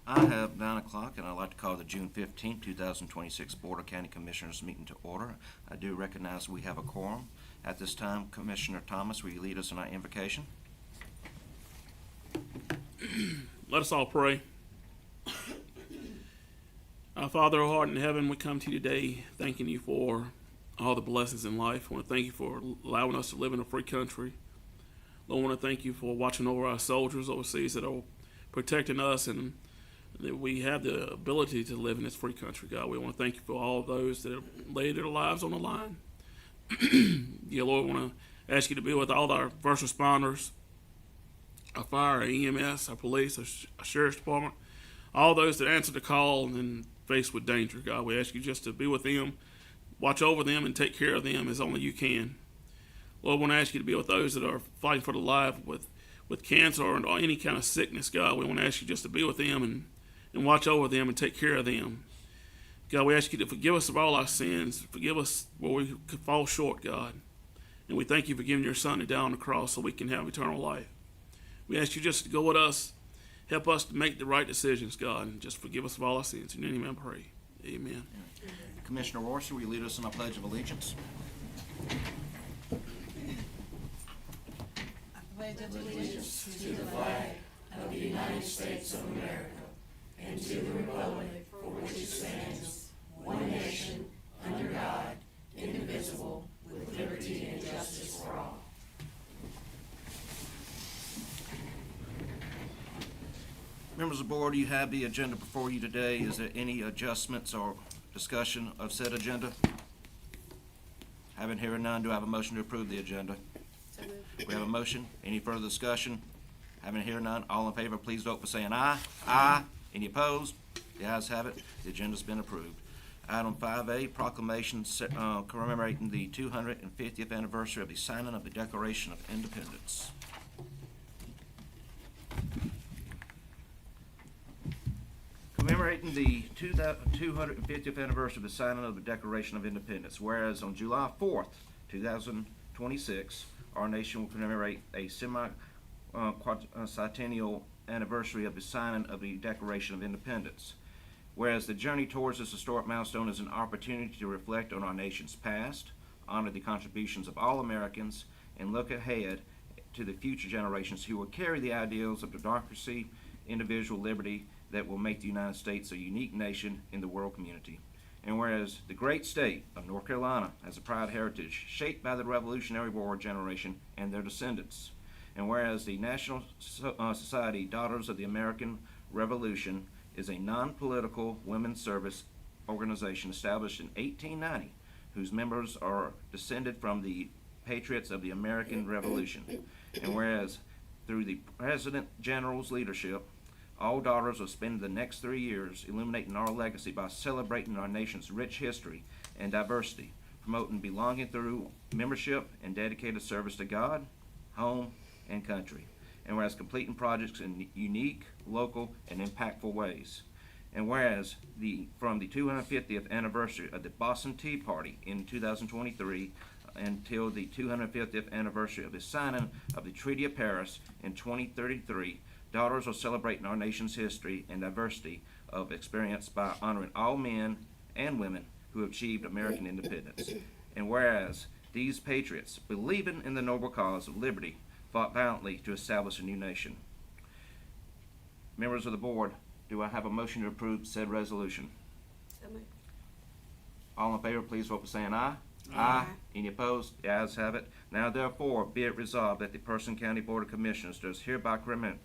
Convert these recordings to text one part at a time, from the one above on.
I have 9 o'clock, and I'd like to call the June 15th, 2026 Board of County Commissioners meeting to order. I do recognize we have a quorum. At this time, Commissioner Thomas, will you lead us in our invocation? Let us all pray. Our Father, who art in heaven, we come to you today thanking you for all the blessings in life. I want to thank you for allowing us to live in a free country. Lord, I want to thank you for watching over our soldiers overseas that are protecting us and that we have the ability to live in this free country, God. We want to thank you for all of those that have laid their lives on the line. Yeah, Lord, I want to ask you to be with all our first responders, our fire, our EMS, our police, our sheriff's department, all those that answer the call and then faced with danger, God. We ask you just to be with them, watch over them, and take care of them as only you can. Lord, I want to ask you to be with those that are fighting for the life with cancer or any kind of sickness, God. We want to ask you just to be with them and watch over them and take care of them. God, we ask you to forgive us of all our sins. Forgive us where we could fall short, God. And we thank you for giving your Son to die on the cross so we can have eternal life. We ask you just to go with us. Help us to make the right decisions, God, and just forgive us of all our sins. In your name I pray. Amen. Commissioner Royster, will you lead us in our Pledge of Allegiance? Members of the board, you have the agenda before you today. Is there any adjustments or discussion of said agenda? Having hearing none, do I have a motion to approve the agenda? So moved. We have a motion. Any further discussion? Having hearing none, all in favor, please vote by saying aye. Aye. Any opposed? The ayes have it. The agenda's been approved. Item 5A, proclamation commemorating the 250th anniversary of the signing of the Declaration of Independence. Commemorating the 250th anniversary of the signing of the Declaration of Independence, whereas on July 4th, 2026, our nation will commemorate a semi-centennial anniversary of the signing of the Declaration of Independence. Whereas the journey towards this historic milestone is an opportunity to reflect on our nation's past, honor the contributions of all Americans, and look ahead to the future generations who will carry the ideals of democracy, individual liberty, that will make the United States a unique nation in the world community. And whereas the great state of North Carolina has a proud heritage shaped by the Revolutionary War generation and their descendants, and whereas the National Society Daughters of the American Revolution is a non-political women's service organization established in 1890, whose members are descended from the patriots of the American Revolution, and whereas through the President General's leadership, all daughters will spend the next 3 years illuminating our legacy by celebrating our nation's rich history and diversity, promoting belonging through membership and dedicated service to God, home, and country. And whereas completing projects in unique, local, and impactful ways. And whereas from the 250th anniversary of the Boston Tea Party in 2023 until the 250th anniversary of the signing of the Treaty of Paris in 2033, daughters are celebrating our nation's history and diversity of experience by honoring all men and women who have achieved American independence. And whereas these patriots, believing in the noble cause of liberty, fought valiantly to establish a new nation. Members of the board, do I have a motion to approve said resolution? So moved. All in favor, please vote by saying aye. Aye. Any opposed? The ayes have it. Now therefore be it resolved that the Person County Board of Commissioners does hereby commemorate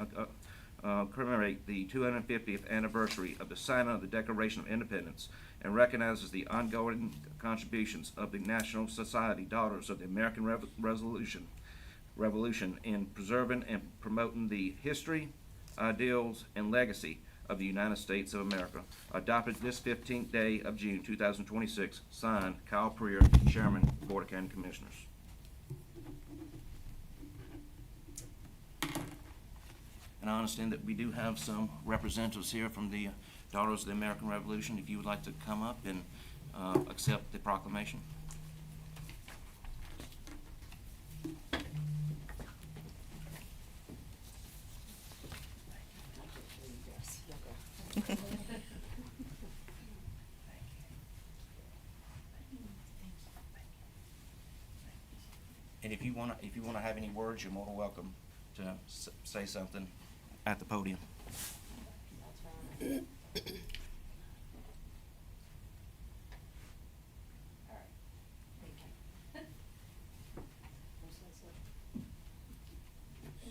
the 250th anniversary of the signing of the Declaration of Independence and recognizes the ongoing contributions of the National Society Daughters of the American Revolution in preserving and promoting the history, ideals, and legacy of the United States of America, adopted this 15th day of June 2026, signed Kyle Preer, Chairman, Board of County Commissioners. And I understand that we do have some representatives here from the Daughters of the American Revolution. If you would like to come up and accept the proclamation. if you wanna have any words, you're more than welcome to say something at the podium. I'd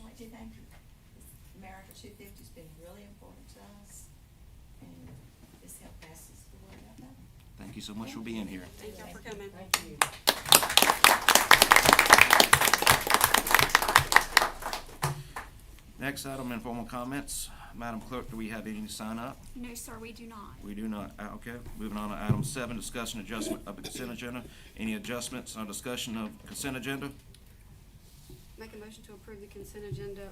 like to thank you. America 250's been really important to us, and this helped pass this word out there. Thank you so much for being here. Thank y'all for coming. Thank you. Next item, informal comments. Madam Clerk, do we have any to sign up? No, sir, we do not. We do not. Okay, moving on to item 7, discussion adjustment of the consent agenda. Any adjustments on discussion of consent agenda? Make a motion to approve the consent agenda,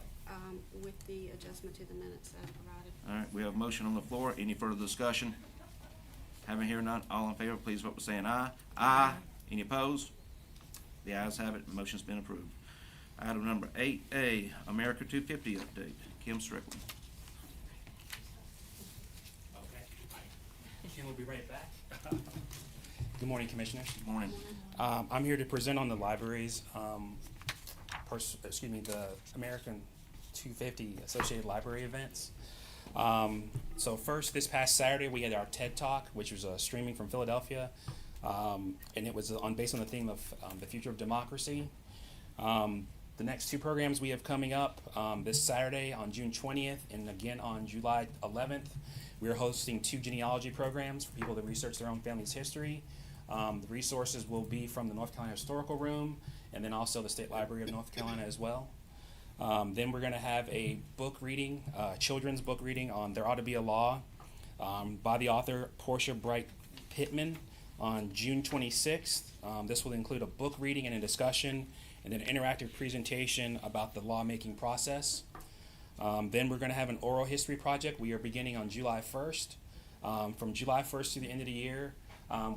with the adjustment to the minutes as provided. All right, we have a motion on the floor. Any further discussion? Having here none, all in favor, please vote by saying aye. Aye. Any opposed? The ayes have it, the motion's been approved. Item number 8A, America 250 update. Kim Strickland. Okay. Ken will be right back. Good morning, Commissioners. Good morning. I'm here to present on the library's, the American 250 Associated Library events. So first, this past Saturday, we had our TED Talk, which was streaming from Philadelphia, and it was based on the theme of the future of democracy. The next 2 programs we have coming up this Saturday on June 20th and again on July 11th. We are hosting 2 genealogy programs for people to research their own family's history. The resources will be from the North Carolina Historical Room and then also the State Library of North Carolina as well. Then we're going to have a book reading, children's book reading on There Ought to Be a Law by the author Portia Bright Pittman on June 26th. This will include a book reading and a discussion and then an interactive presentation about the lawmaking process. Then we're going to have an oral history project. We are beginning on July 1st. From July 1st to the end of the year,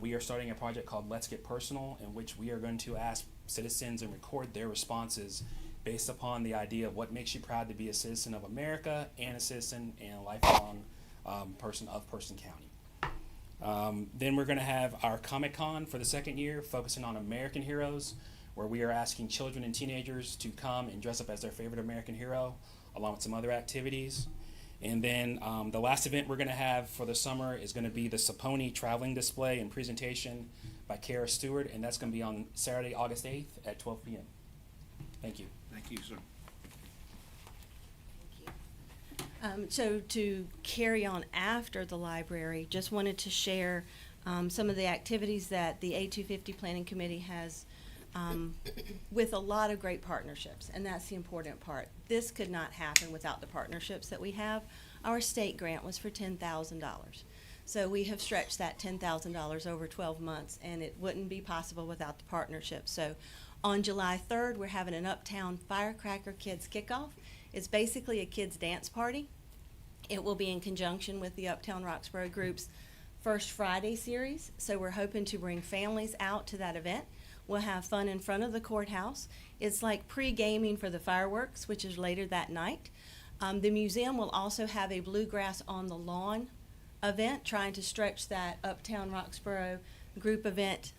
we are starting a project called Let's Get Personal, in which we are going to ask citizens and record their responses based upon the idea of what makes you proud to be a citizen of America and a citizen and a lifelong person of Person County. Then we're going to have our Comic-Con for the 2nd year, focusing on American heroes, where we are asking children and teenagers to come and dress up as their favorite American hero, along with some other activities. And then the last event we're going to have for the summer is going to be the Saponi traveling display and presentation by Kara Stewart, and that's going to be on Saturday, August 8th at 12 p.m. Thank you. Thank you, sir. So to carry on after the library, just wanted to share some of the activities that the A250 Planning Committee has with a lot of great partnerships, and that's the important part. This could not happen without the partnerships that we have. Our state grant was for $10,000. So we have stretched that $10,000 over 12 months, and it wouldn't be possible without the partnership. So on July 3rd, we're having an Uptown Firecracker Kids Kickoff. It's basically a kids' dance party. It will be in conjunction with the Uptown Roxborough Group's First Friday series, so we're hoping to bring families out to that event. We'll have fun in front of the courthouse. It's like pre-gaming for the fireworks, which is later that night. The museum will also have a Bluegrass on the Lawn event, trying to stretch that Uptown Roxborough group event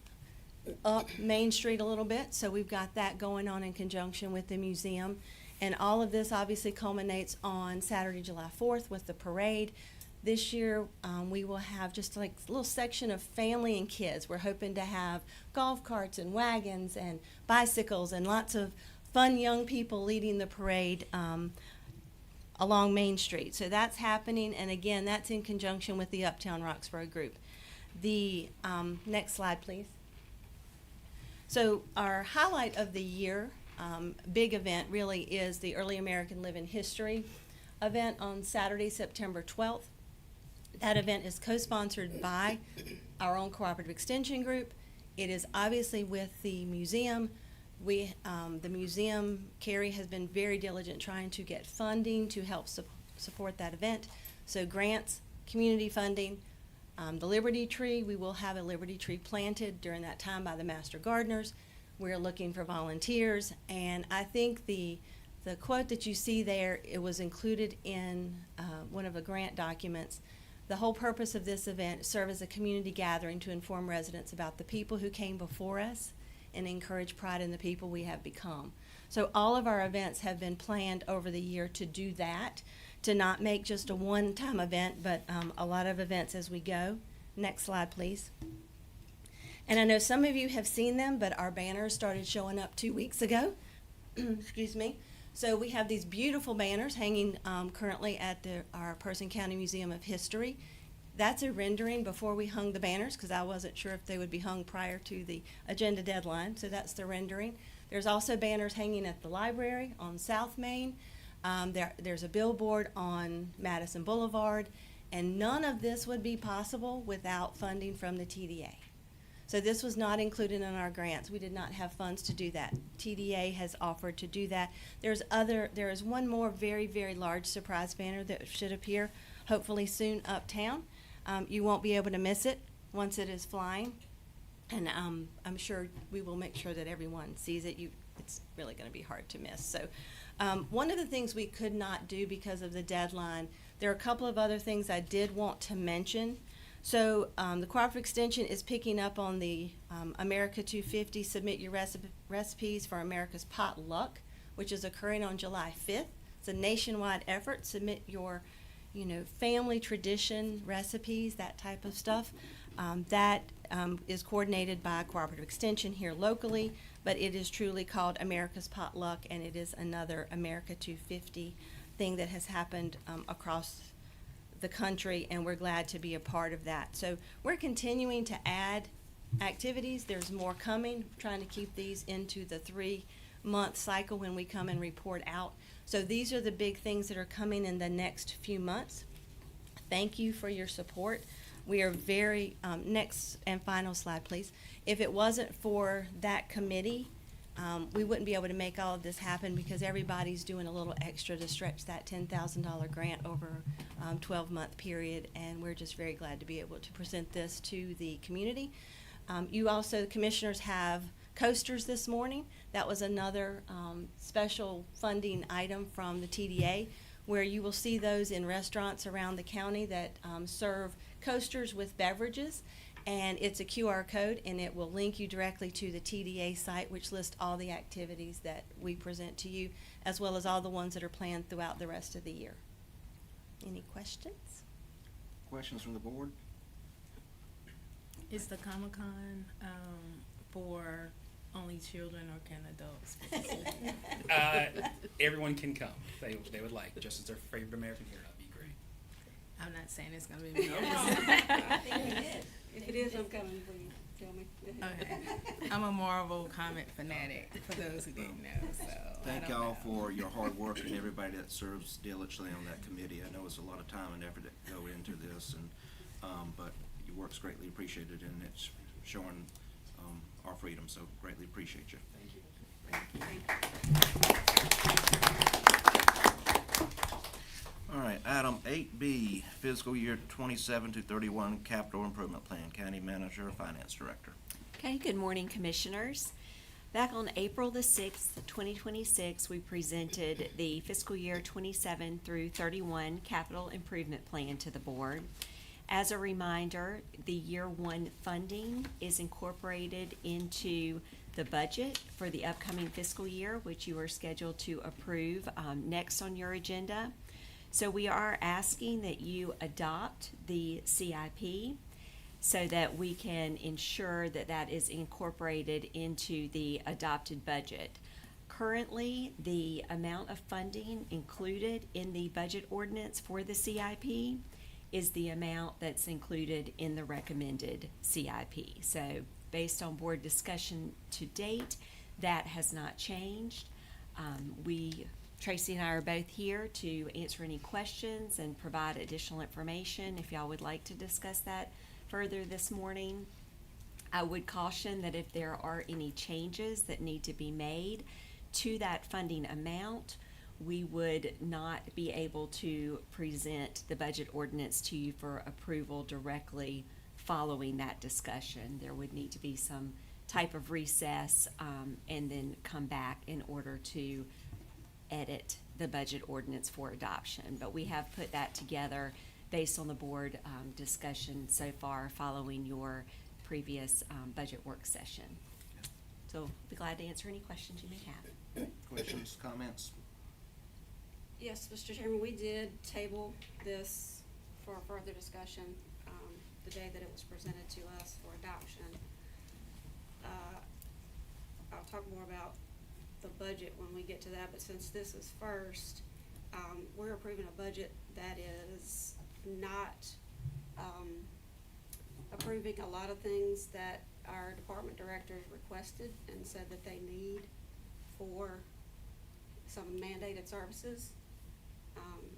up Main Street a little bit. So we've got that going on in conjunction with the museum. And all of this obviously culminates on Saturday, July 4th with the parade. This year, we will have just like a little section of family and kids. We're hoping to have golf carts and wagons and bicycles and lots of fun young people leading the parade along Main Street. So that's happening, and again, that's in conjunction with the Uptown Roxborough Group. The next slide, please. So our highlight of the year, big event really, is the Early American Living History event on Saturday, September 12th. That event is co-sponsored by our own Cooperative Extension Group. It is obviously with the museum. The museum, Carrie, has been very diligent trying to get funding to help support that event. So grants, community funding, the Liberty Tree, we will have a Liberty Tree planted during that time by the Master Gardeners. We're looking for volunteers, and I think the quote that you see there, it was included in one of the grant documents. The whole purpose of this event serves as a community gathering to inform residents about the people who came before us and encourage pride in the people we have become. So all of our events have been planned over the year to do that, to not make just a one-time event, but a lot of events as we go. Next slide, please. And I know some of you have seen them, but our banners started showing up 2 weeks ago. Excuse me. So we have these beautiful banners hanging currently at our Person County Museum of History. That's a rendering before we hung the banners, because I wasn't sure if they would be hung prior to the agenda deadline. So that's the rendering. There's also banners hanging at the library on South Main. There's a billboard on Madison Boulevard, and none of this would be possible without funding from the TDA. So this was not included in our grants. We did not have funds to do that. TDA has offered to do that. There is one more very, very large surprise banner that should appear hopefully soon uptown. You won't be able to miss it once it is flying. And I'm sure we will make sure that everyone sees it. It's really going to be hard to miss. So one of the things we could not do because of the deadline, there are a couple of other things I did want to mention. So the Cooperative Extension is picking up on the America 250 Submit Your Recipes for America's Potluck, which is occurring on July 5th. It's a nationwide effort. Submit your family tradition recipes, that type of stuff. That is coordinated by Cooperative Extension here locally, but it is truly called America's Potluck, and it is another America 250 thing that has happened across the country, and we're glad to be a part of that. So we're continuing to add activities. There's more coming, trying to keep these into the 3-month cycle when we come and report out. So these are the big things that are coming in the next few months. Thank you for your support. We are very, next and final slide, please. If it wasn't for that committee, we wouldn't be able to make all of this happen, because everybody's doing a little extra to stretch that $10,000 grant over a 12-month period, and we're just very glad to be able to present this to the community. You also, the commissioners, have coasters this morning. That was another special funding item from the TDA, where you will see those in restaurants around the county that serve coasters with beverages. And it's a QR code, and it will link you directly to the TDA site, which lists all the activities that we present to you, as well as all the ones that are planned throughout the rest of the year. Any questions? Questions from the board? Is the Comic-Con for only children, or can adults? Everyone can come. They would like, just as their favorite American hero. That'd be great. I'm not saying it's gonna be me. I think we did. If it is, I'm coming, please tell me. Okay. I'm a Marvel comic fanatic, for those who didn't know, so. Thank I don't y'all know. for your hard work and everybody that serves diligently on that committee. I know it's a lot of time and effort that go into this, and but your work's greatly appreciated, and it's showing our freedom, so greatly appreciate you. Thank you. All right, item 8B, fiscal year 27 to 31 capital improvement plan. County Manager, Finance Director. Okay, good morning, Commissioners. Back on April the 6th, 2026, we presented the fiscal year 27 through 31 capital improvement plan to the board. As a reminder, the year one funding is incorporated into the budget for the upcoming fiscal year, which you are scheduled to approve next on your agenda. So we are asking that you adopt the CIP so that we can ensure that that is incorporated into the adopted budget. Currently, the amount of funding included in the budget ordinance for the CIP is the amount that's included in the recommended CIP. So based on board discussion to date, that has not changed. Tracy and I are both here to answer any questions and provide additional information if y'all would like to discuss that further this morning. I would caution that if there are any changes that need to be made to that funding amount, we would not be able to present the budget ordinance to you for approval directly following that discussion. There would need to be some type of recess and then come back in order to edit the budget ordinance for adoption. But we have put that together based on the board discussion so far following your previous budget work session. So be glad to answer any questions you may have. Questions, comments? Yes, Mr. Chairman, we did table this for further discussion, the day that it was presented to us for adoption. I'll talk more about the budget when we get to that, but since this is first, we're approving a budget that is not, approving a lot of things that our department directors requested and said that they need for some mandated services.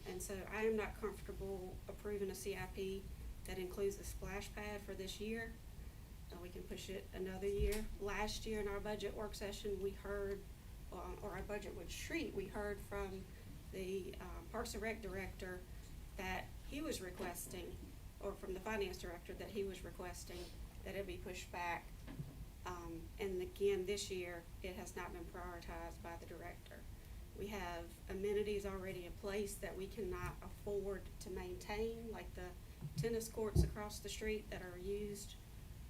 And so I am not comfortable approving a CIP that includes a splash pad for this year. We can push it another year. Last year in our budget work session, we heard, or our budget retreat, we heard from the Parks and Rec director that he was requesting, or from the finance director, that he was requesting that it be pushed back. And again, this year, it has not been prioritized by the director. We have amenities already in place that we cannot afford to maintain, like the tennis courts across the street that are used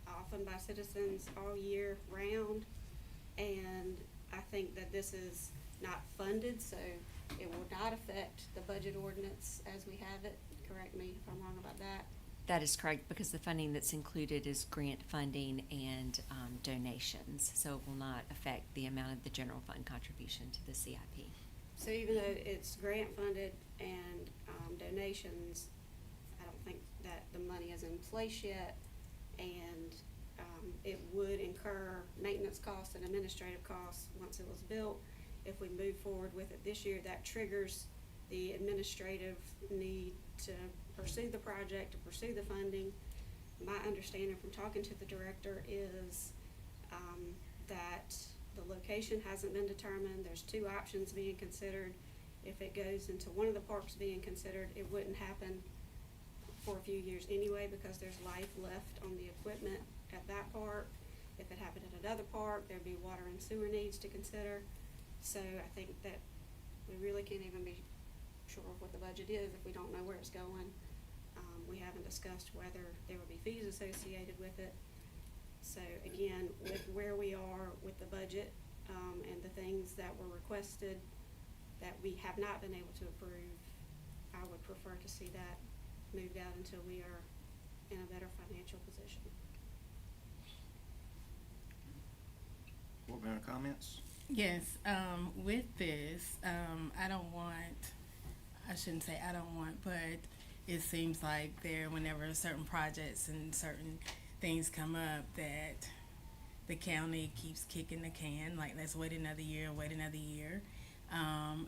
often by citizens all year round. And I think that this is not funded, so it will not affect the budget ordinance as we have it. Correct me if I'm wrong about that. That is correct, because the funding that's included is grant funding and donations, so it will not affect the amount of the general fund contribution to the CIP. So even though it's grant funded and donations, I don't think that the money is in place yet, and it would incur maintenance costs and administrative costs once it was built. If we move forward with it this year, that triggers the administrative need to pursue the project, to pursue the funding. My understanding from talking to the director is that the location hasn't been determined. There's two options being considered. If it goes into one of the parks being considered, it wouldn't happen for a few years anyway, because there's life left on the equipment at that park. If it happened at another park, there'd be water and sewer needs to consider. So I think that we really can't even be sure of what the budget is if we don't know where it's going. We haven't discussed whether there would be fees associated with it. So again, with where we are with the budget, and the things that were requested that we have not been able to approve, I would prefer to see that moved out until we are in a better financial position. Board member comments? Yes, with this, I shouldn't say I don't want, but it seems like whenever certain projects and certain things come up, that the county keeps kicking the can, like let's wait another year.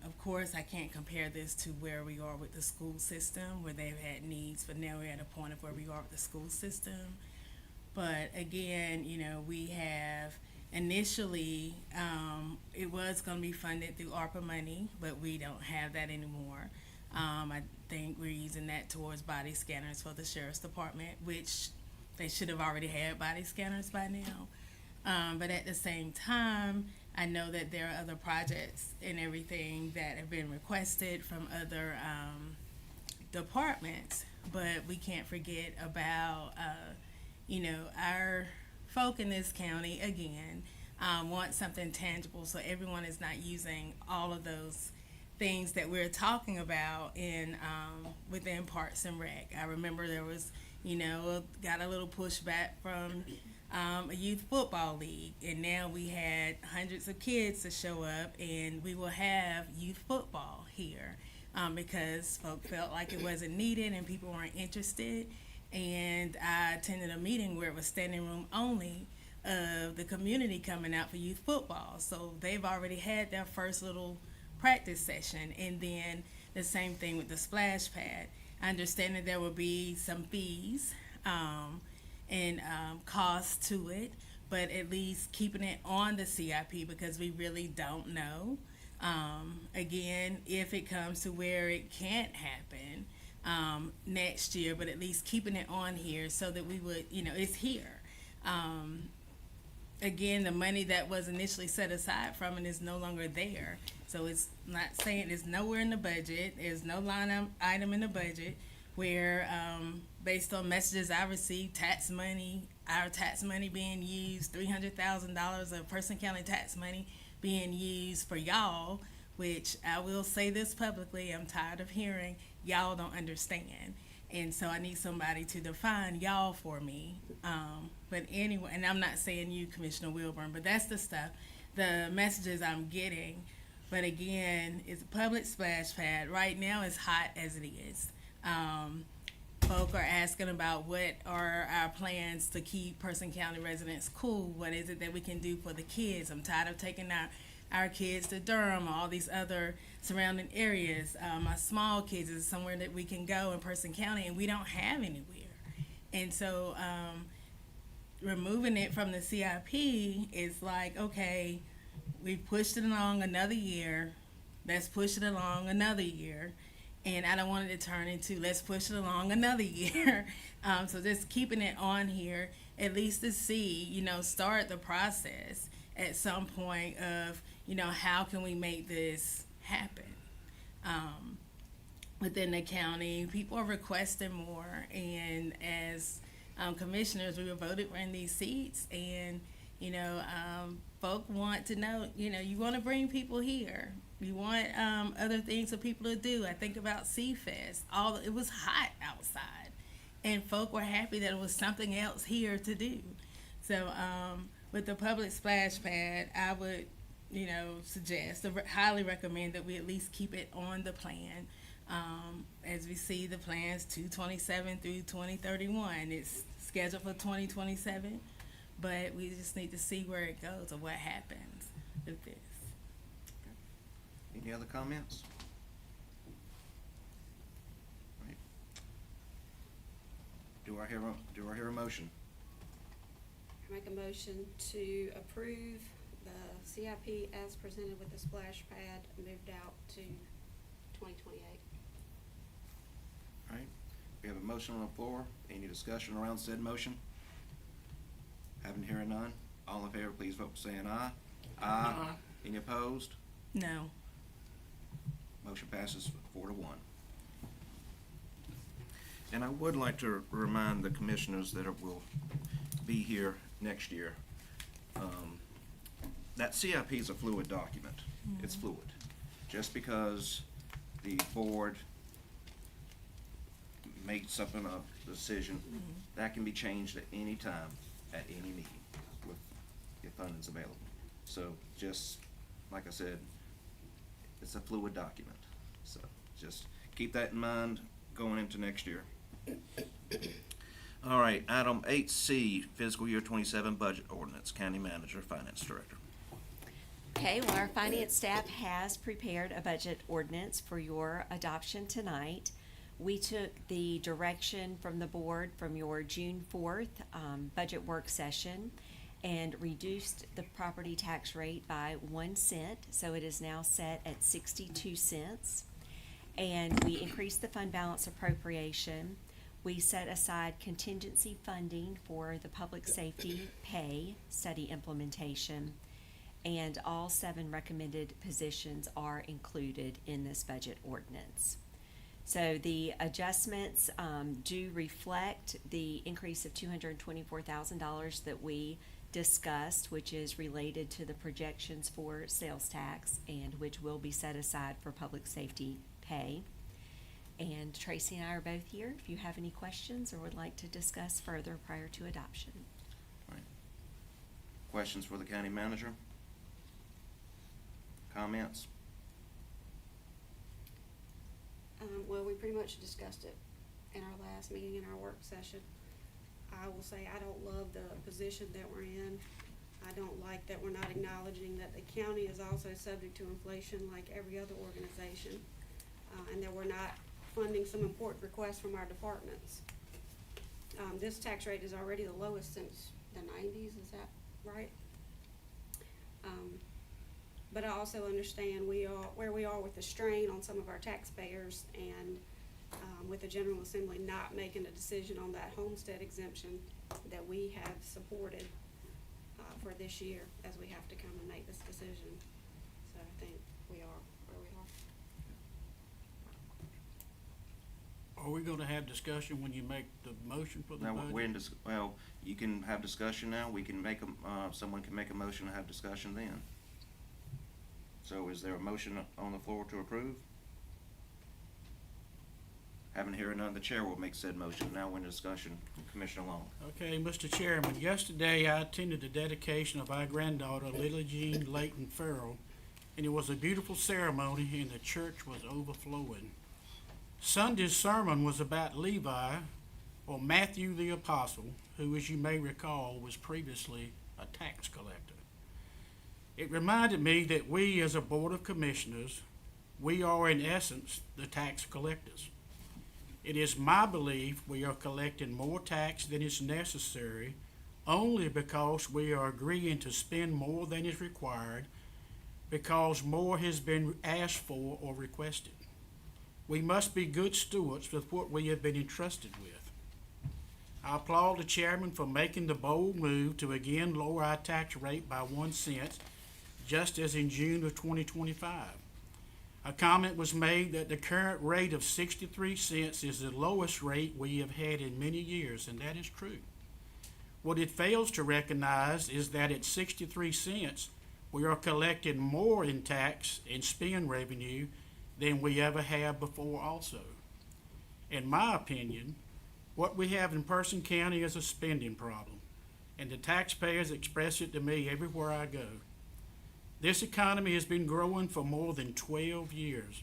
Of course, I can't compare this to where we are with the school system, where they've had needs, but now we're at a point of where we are with the school system. But again, we have initially, it was going to be funded through ARPA money, but we don't have that anymore. I think we're using that towards body scanners for the sheriff's department, which they should have already had body scanners by now. But at the same time, I know that there are other projects and everything that have been requested from other departments, but we can't forget about, our folk in this county, again, want something tangible, so everyone is not using all of those things that we're talking about within Parks and Rec. I remember there was, got a little pushback from a youth football league, and now we had hundreds of kids to show up, and we will have youth football here because folk felt like it wasn't needed and people weren't interested. And I attended a meeting where it was standing room only of the community coming out for youth football. So they've already had their first little practice session. And then the same thing with the splash pad. I understand that there will be some fees and costs to it, but at least keeping it on the CIP, because we really don't know. Again, if it comes to where it can't happen next year, but at least keeping it on here so that we would, it's here. Again, the money that was initially set aside from it is no longer there. So it's not saying it's nowhere in the budget. There's no line item in the budget where based on messages I received, our tax money being used, $300,000 of Person County tax money being used for y'all, which I will say this publicly, I'm tired of hearing y'all don't understand. And so I need somebody to define y'all for me. But anyway, and I'm not saying you, Commissioner Wilburn, but that's the stuff, the messages I'm getting. But again, it's a public splash pad. Right now it's hot as it is. Folk are asking about what are our plans to keep Person County residents cool. What is it that we can do for the kids? I'm tired of taking our kids to Durham, all these other surrounding areas. My small kids is somewhere that we can go in Person County, and we don't have anywhere. And so removing it from the CIP is like, okay, we've pushed it along another year. Let's push it along another year. And I don't want it to turn into let's push it along another year. So just keeping it on here, at least to see, start the process at some point of, how can we make this happen? Within the county, people are requesting more, and as commissioners, we were voted in these seats, and folk want to know, you want to bring people here. You want other things for people to do. I think about Seafest. It was hot outside, and folk were happy that it was something else here to do. So with the public splash pad, I would, suggest, highly recommend that we at least keep it on the plan. As we see the plans 2027 through 2031, it's scheduled for 2027, but we just need to see where it goes or what happens with this. Any other comments? Right. Do I hear a motion? I make a motion to approve the CIP as presented with the splash pad moved out to 2028. All right. We have a motion on the floor. Any discussion around said motion? Having hearing none. All in favor, please vote by saying aye. Aye. Any opposed? No. Motion passes 4-1. And I would like to remind the commissioners that will be here next year, that CIP is a fluid document. It's fluid. Just because the board made something a decision, that can be changed at any time, at any meeting, if funding's available. So just, like I said, it's a fluid document. So just keep that in mind going into next year. All right, item 8C, fiscal year 27 budget ordinance, county manager, finance director. Okay, well, our finance staff has prepared a budget ordinance for your adoption tonight. We took the direction from the board from your June 4th budget work session and reduced the property tax rate by 1 cent, so it is now set at 62 cents. And we increased the fund balance appropriation. We set aside contingency funding for the public safety pay study implementation, and all 7 recommended positions are included in this budget ordinance. So the adjustments do reflect the increase of $224,000 that we discussed, which is related to the projections for sales tax and which will be set aside for public safety pay. And Tracy and I are both here if you have any questions or would like to discuss further prior to adoption. All right. Questions for the county manager? Comments? Well, we pretty much discussed it in our last meeting, in our work session. I will say I don't love the position that we're in. I don't like that we're not acknowledging that the county is also subject to inflation like every other organization, and that we're not funding some important requests from our departments. This tax rate is already the lowest since the 90s, is that right? But I also understand where we are with the strain on some of our taxpayers, and with the General Assembly not making a decision on that homestead exemption that we have supported for this year, as we have to come and make this decision. So I think we are where we are. Are we gonna have discussion when you make the motion for the Now, budget? we're in well, you can have discussion now, we can make someone can make a motion to have discussion then. So is there a motion on the floor to approve? Having heard none, the chair will make said motion. Now we're in discussion. Commissioner Long. Okay, Mr. Chairman, yesterday I attended the dedication of our granddaughter, Lily Jean Layton Farrell, and it was a beautiful ceremony and the church was overflowing. Sunday's sermon was about Levi, or Matthew the Apostle, who, as you may recall, was previously a tax collector. It reminded me that we, as a Board of Commissioners, we are in essence the tax collectors. It is my belief we are collecting more tax than is necessary only because we are agreeing to spend more than is required because more has been asked for or requested. We must be good stewards with what we have been entrusted with. I applaud the chairman for making the bold move to again lower our tax rate by 1 cent, just as in June of 2025. A comment was made that the current rate of 63 cents is the lowest rate we have had in many years, and that is true. What it fails to recognize is that at 63 cents, we are collecting more in tax and spend revenue than we ever have before also. In my opinion, what we have in Person County is a spending problem, and the taxpayers express it to me everywhere I go. This economy has been growing for more than 12 years.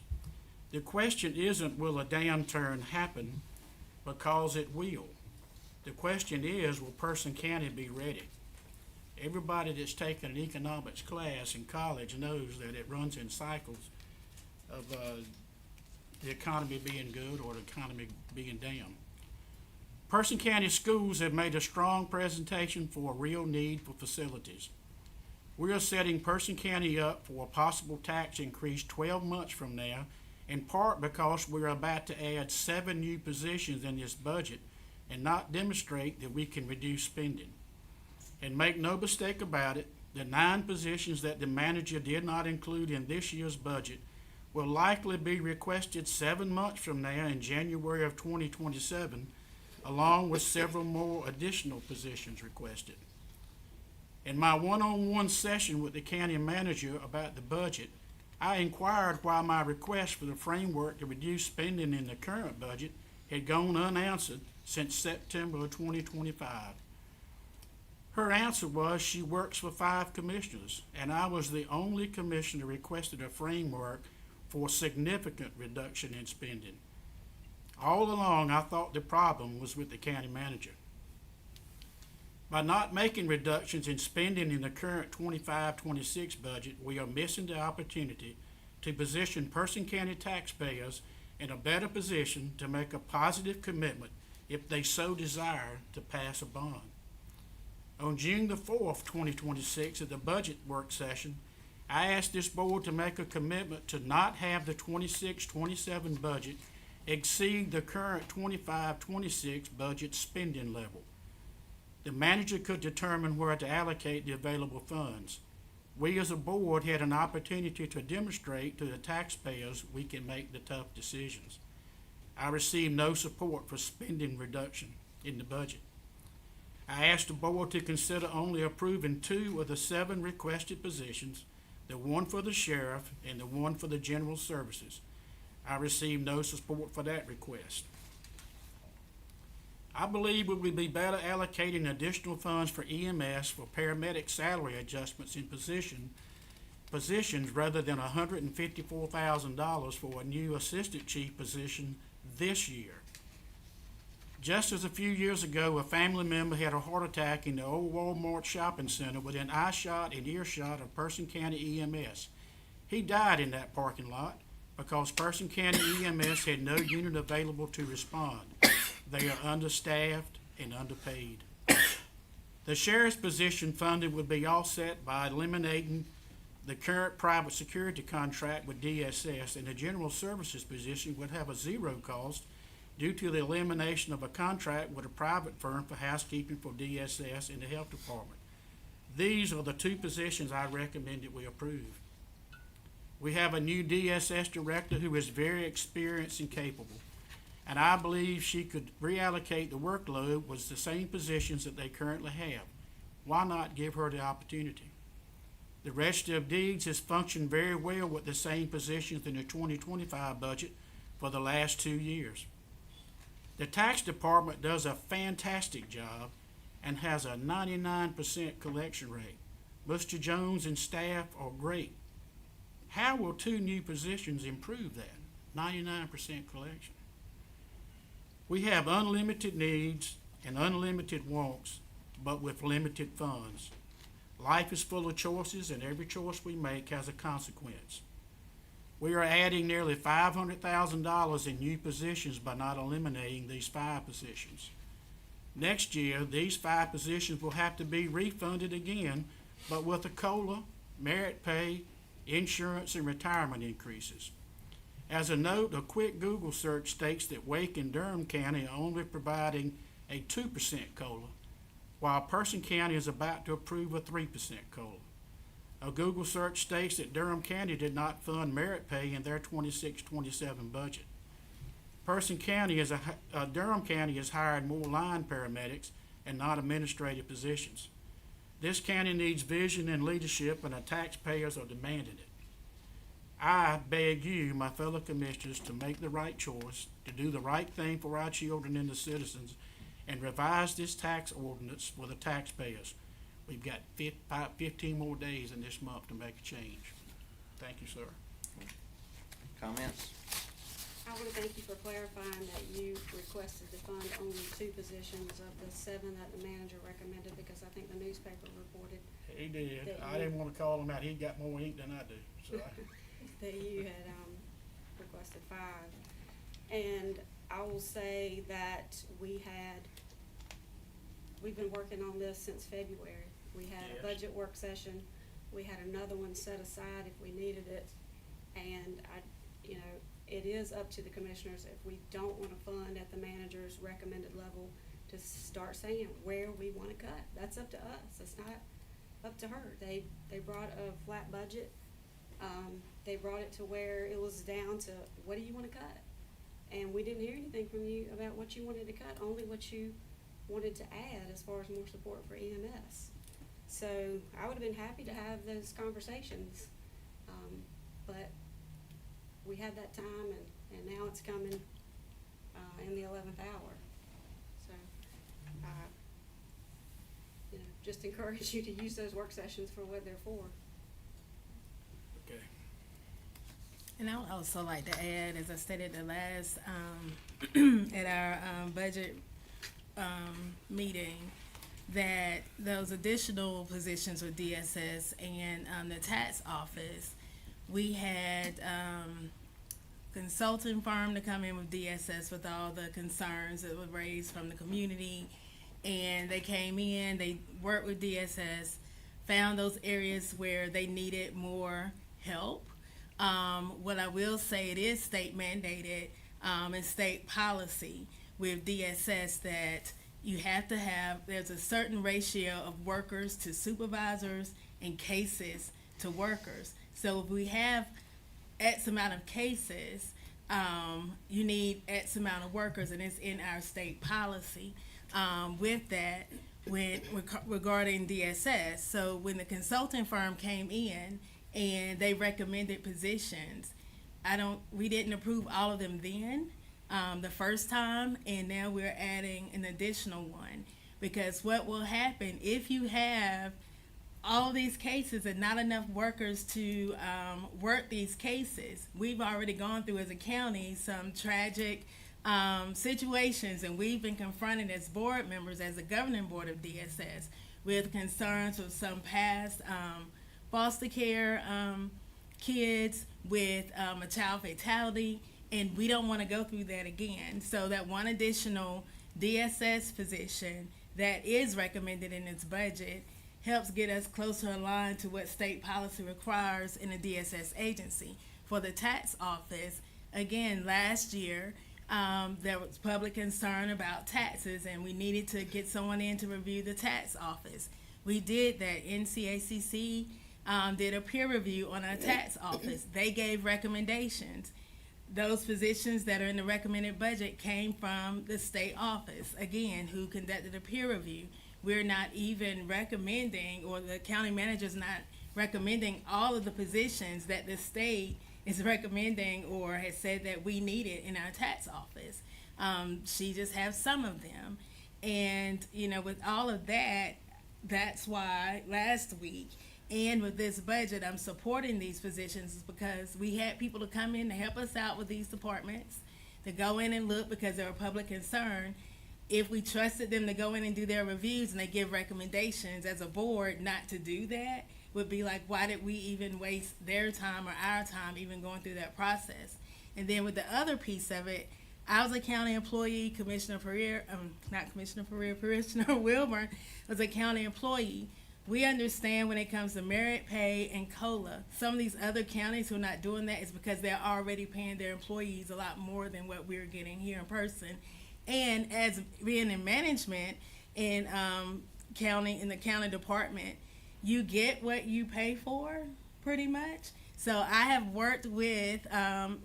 The question isn't, will a downturn happen, because it will. The question is, will Person County be ready? Everybody that's taken an economics class in college knows that it runs in cycles of the economy being good or the economy being down. Person County schools have made a strong presentation for a real need for facilities. We are setting Person County up for a possible tax increase 12 months from now, in part because we're about to add 7 new positions in this budget and not demonstrate that we can reduce spending. And make no mistake about it, the 9 positions that the manager did not include in this year's budget will likely be requested 7 months from now in January of 2027, along with several more additional positions requested. In my one-on-one session with the county manager about the budget, I inquired why my request for the framework to reduce spending in the current budget had gone unanswered since September of 2025. Her answer was she works for 5 commissioners, and I was the only commissioner requested a framework for significant reduction in spending. All along, I thought the problem was with the county manager. By not making reductions in spending in the current 25-26 budget, we are missing the opportunity to position Person County taxpayers in a better position to make a positive commitment if they so desire to pass a bond. On June the 4th, 2026, at the budget work session, I asked this board to make a commitment to not have the 26-27 budget exceed the current 25-26 budget spending level. The manager could determine where to allocate the available funds. We as a board had an opportunity to demonstrate to the taxpayers we can make the tough decisions. I received no support for spending reduction in the budget. I asked the board to consider only approving 2 of the 7 requested positions, the one for the sheriff and the one for the general services. I received no support for that request. I believe we would be better allocating additional funds for EMS for paramedic salary adjustments in positions rather than $154,000 for a new assistant chief position this year. Just as a few years ago, a family member had a heart attack in the old Walmart shopping center within eyeshot and earshot of Person County EMS. He died in that parking lot because Person County EMS had no unit available to respond. They are understaffed and underpaid. The sheriff's position funding would be offset by eliminating the current private security contract with DSS, and the general services position would have a 0 cost due to the elimination of a contract with a private firm for housekeeping for DSS and the health department. These are the 2 positions I recommend that we approve. We have a new DSS director who is very experienced and capable. and I believe she could reallocate the workload with the same positions that they currently have. Why not give her the opportunity? The Register of Deeds has functioned very well with the same positions in the 2025 budget for the last 2 years. The tax department does a fantastic job and has a 99% collection rate. Mr. Jones and staff are great. How will 2 new positions improve that? 99% collection. We have unlimited needs and unlimited wants, but with limited funds. Life is full of choices, and every choice we make has a consequence. We are adding nearly $500,000 in new positions by not eliminating these 5 positions. Next year, these 5 positions will have to be refunded again, but with a COLA, merit pay, insurance, and retirement increases. As a note, a quick Google search states that Wake and Durham County are only providing a 2% COLA, while Person County is about to approve a 3% COLA. A Google search states that Durham County did not fund merit pay in their 26-27 budget. Durham County has hired more line paramedics and not administrative positions. This county needs vision and leadership, and the taxpayers are demanding it. I beg you, my fellow commissioners, to make the right choice, to do the right thing for our children and the citizens, and revise this tax ordinance for the taxpayers. We've got 15 more days in this month to make a change. Thank you, sir. Comments? I want to thank you for clarifying that you requested to fund only 2 positions of the 7 that the manager recommended, because I think the newspaper reported He did. That I didn't want to call him out. He got more ink than I do, so that you had requested 5. And I will say that we've been working on this since February. We had Yes. a budget work session. We had another one set aside if we needed it. And it is up to the commissioners, if we don't want to fund at the manager's recommended level, to start saying where we want to cut. That's up to us. It's not up to her. They brought a flat budget. They brought it to where it was down to, what do you want to cut? And we didn't hear anything from you about what you wanted to cut, only what you wanted to add as far as more support for EMS. So I would have been happy to have those conversations, but we had that time, and now it's coming in the 11th hour. So just encourage you to use those work sessions for what they're for. okay. And I would also like to add, as I stated the last, at our budget meeting, that those additional positions with DSS and the tax office, we had consulting firm to come in with DSS with all the concerns that were raised from the community, and they came in, they worked with DSS, found those areas where they needed more help. What I will say, it is state mandated and state policy with DSS that you have to have, there's a certain ratio of workers to supervisors and cases to workers. So if we have X amount of cases, you need X amount of workers, and it's in our state policy. With that, regarding DSS, so when the consulting firm came in and they recommended positions, we didn't approve all of them then, the first time, and now we're adding an additional one, because what will happen if you have all these cases and not enough workers to work these cases? We've already gone through as a county some tragic situations, and we've been confronted as board members, as a governing board of DSS, with concerns with some past foster care kids with a child fatality, and we don't want to go through that again. So that one additional DSS position that is recommended in its budget helps get us closer aligned to what state policy requires in a DSS agency. For the tax office, again, last year, there was public concern about taxes, and we needed to get someone in to review the tax office. We did that. NCACC did a peer review on our tax office. They gave recommendations. those positions that are in the recommended budget came from the state office, again, who conducted a peer review. We're not even recommending, or the county manager's not recommending all of the positions that the state is recommending or has said that we needed in our tax office. She just has some of them. And, with all of that, that's why last week and with this budget, I'm supporting these positions is because we had people to come in to help us out with these departments, to go in and look because they're a public concern. If we trusted them to go in and do their reviews and they give recommendations as a board not to do that, would be like, why did we even waste their time or our time even going through that process? And then with the other piece of it, I was a county employee, Commissioner Wilburn was a county employee. We understand when it comes to merit pay and COLA, some of these other counties who are not doing that is because they're already paying their employees a lot more than what we're getting here in person. And as being in management in the county department, you get what you pay for, pretty much. So I have worked with,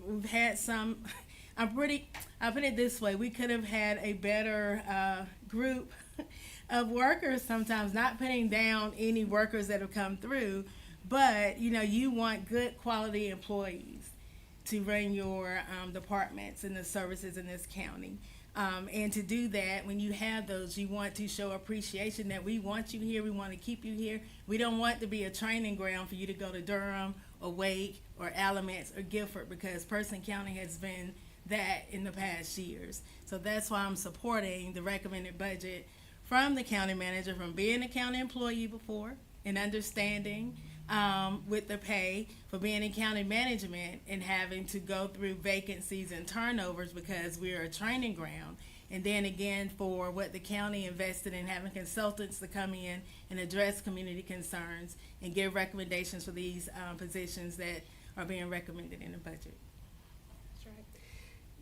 we've had some, I'll put it this way, we could have had a better group of workers sometimes, not putting down any workers that have come through, but, you want good quality employees to run your departments and the services in this county. And to do that, when you have those, you want to show appreciation that we want you here, we want to keep you here. We don't want to be a training ground for you to go to Durham or Wake or Alamance or Guilford, because Person County has been that in the past years. So that's why I'm supporting the recommended budget from the county manager, from being a county employee before and understanding with the pay, for being in county management and having to go through vacancies and turnovers because we're a training ground. And then again, for what the county invested in having consultants to come in and address community concerns and give recommendations for these positions that are being recommended in the budget. That's right.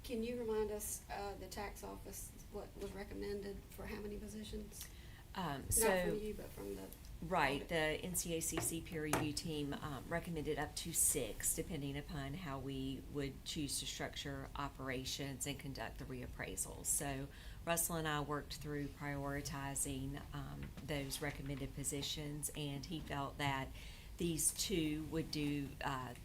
Can you remind us, the tax office, what was recommended for how many positions? So. Not from you, but from the. Right, the NCACC peer review team recommended up to 6, depending upon how we would choose to structure operations and conduct the reappraisals. So Russell and I worked through prioritizing those recommended positions, and he felt that these 2 would do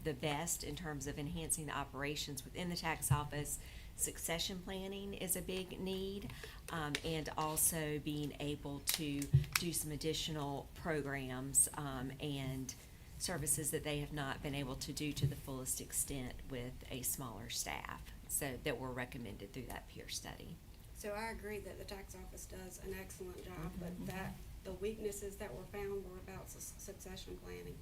the best in terms of enhancing the operations within the tax office. Succession planning is a big need, and also being able to do some additional programs and services that they have not been able to do to the fullest extent with a smaller staff, so that were recommended through that peer study. So I agree that the tax office does an excellent job, but that the weaknesses that were found were about succession planning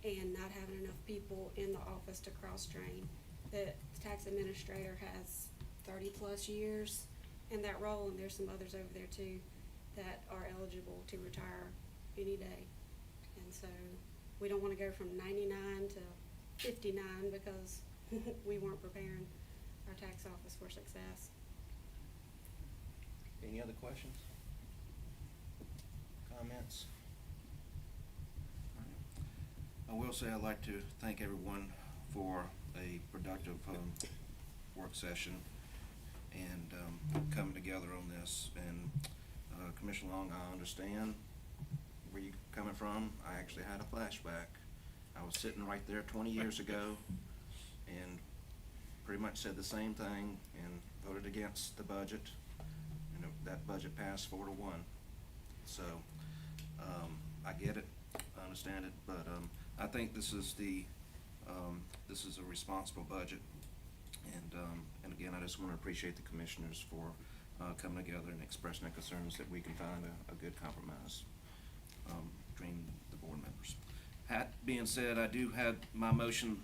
and not having enough people in the office to cross-train. The tax administrator has 30-plus years in that role, and there's some others over there too that are eligible to retire any day. And so we don't want to go from 99 to 59 because we weren't preparing our tax office for success. Any other questions? Comments? I will say I'd like to thank everyone for a productive work session and coming together on this. And Commissioner Long, I understand where you're coming from. I actually had a flashback. I was sitting right there 20 years ago and pretty much said the same thing and voted against the budget. And that budget passed 4-1. So I get it, I understand it, but I think this is a responsible budget. And again, I just want to appreciate the commissioners for coming together and expressing their concerns that we can find a good compromise between the board members. That being said, I do have my motion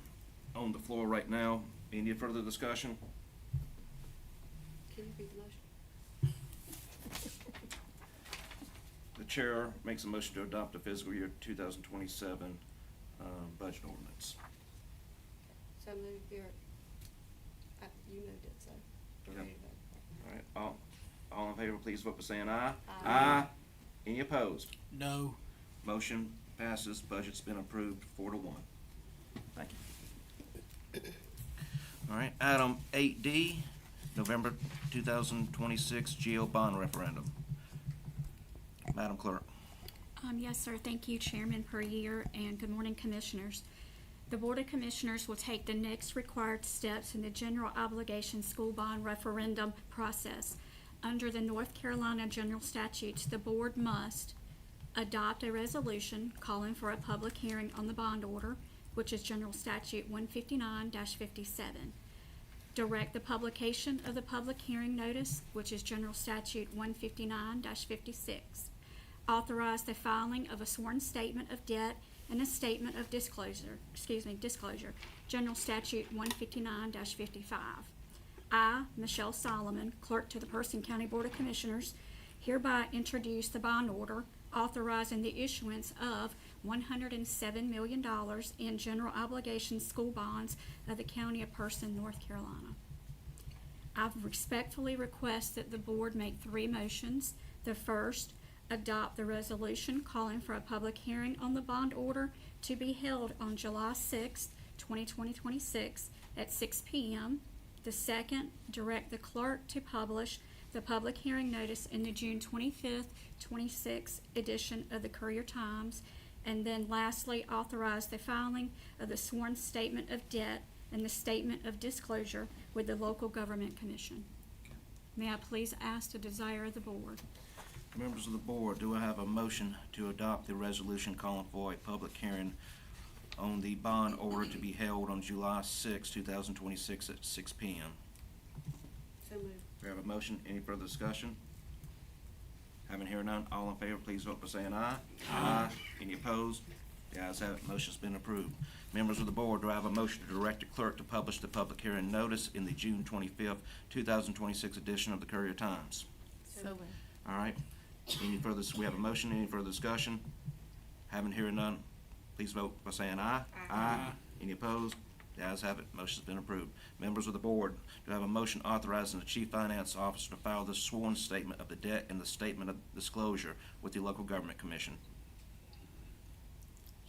on the floor right now. Any further discussion? Can you repeat the motion? The chair makes a motion to adopt the fiscal year 2027 budget ordinance. So moved, you moved it, so we're ready to vote. All right, all in favor, please vote by saying aye. Aye. Any opposed? No. Motion passes. Budget's been approved 4-1. Thank you. All right, item 8D, November 2026 GO bond referendum. Madam Clerk. Yes, sir. Thank you, Chairman, per year, and good morning, Commissioners. The Board of Commissioners will take the next required steps in the general obligation school bond referendum process. Under the North Carolina General Statutes, the Board must adopt a resolution calling for a public hearing on the bond order, which is General Statute 159-57. Direct the publication of the public hearing notice, which is General Statute 159-56. Authorize the filing of a sworn statement of debt and a statement of disclosure, General Statute 159-55. I, Michelle Solomon, Clerk to the Person County Board of Commissioners, hereby introduce the bond order authorizing the issuance of $107 million in general obligation school bonds of the County of Person, North Carolina. I respectfully request that the Board make 3 motions. The first, adopt the resolution calling for a public hearing on the bond order to be held on July 6, 2026 at 6 p.m. The second, direct the clerk to publish the public hearing notice in the June 25th, 26 edition of the Courier-Times. And then lastly, authorize the filing of the sworn statement of debt and the statement of disclosure with the local government commission. May I please ask the desire of the Board? Members of the Board, do I have a motion to adopt the resolution calling for a public hearing on the bond order to be held on July 6, 2026 at 6 p.m.? So moved. We have a motion. Any further discussion? Having heard none, all in favor, please vote by saying aye. Aye. Any opposed? The ayes have it. Motion's been approved. Members of the Board, do I have a motion to direct the clerk to publish the public hearing notice in the June 25th, 2026 edition of the Courier-Times? So moved. All right. Any further, we have a motion. Any further discussion? Having heard none, please vote by saying aye. Aye. Any opposed? The ayes have it. Motion's been approved. Members of the Board, do I have a motion authorizing the Chief Finance Officer to file the sworn statement of the debt and the statement of disclosure with the Local Government Commission?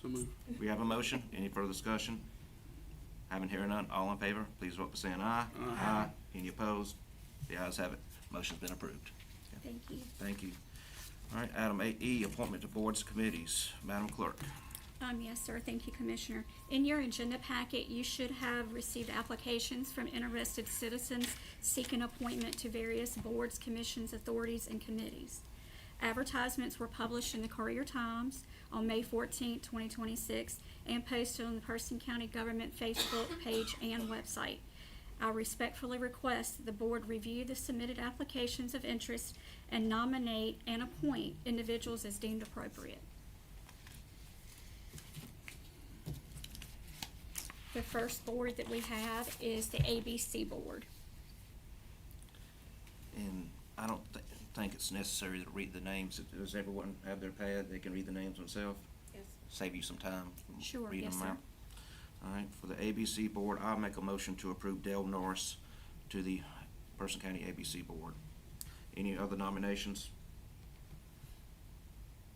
So moved. We have a motion. Any further discussion? Having heard none, all in favor, please vote by saying aye. Aye. Any opposed? The ayes have it. Motion's been approved. Thank you. Thank you. All right, item 8E, appointment to boards, committees. Madam Clerk. Yes, sir. Thank you, Commissioner. In your agenda packet, you should have received applications from interested citizens seeking appointment to various boards, commissions, authorities, and committees. Advertisements were published in the Courier-Times on May 14, 2026, and posted on the Person County Government Facebook page and website. I respectfully request that the Board review the submitted applications of interest and nominate and appoint individuals as deemed appropriate. The first board that we have is the ABC Board. And I don't think it's necessary to read the names. Does everyone have their pad? They can read the names themselves? Yes. Save you some time from Sure, reading yes, them sir. out. All right, for the ABC Board, I'll make a motion to approve Dale Norris to the Person County ABC Board. Any other nominations?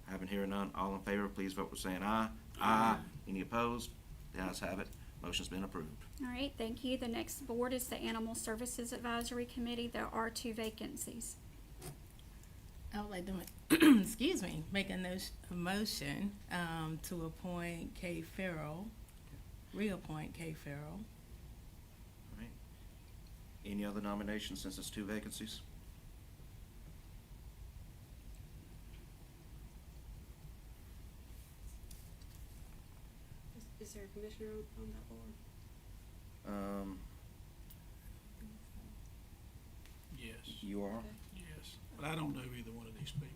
Having heard none, all in favor, please vote by saying aye. Aye. Any opposed? The ayes have it. Motion's been approved. All right, thank you. The next board is the Animal Services Advisory Committee. There are 2 vacancies. I would like to, excuse me, make a motion to appoint Kay Farrell, reappoint Kay Farrell. All right. Any other nominations since it's 2 vacancies? Is there a commissioner on that board? Yes, You are? yes. But I don't know either one of these people.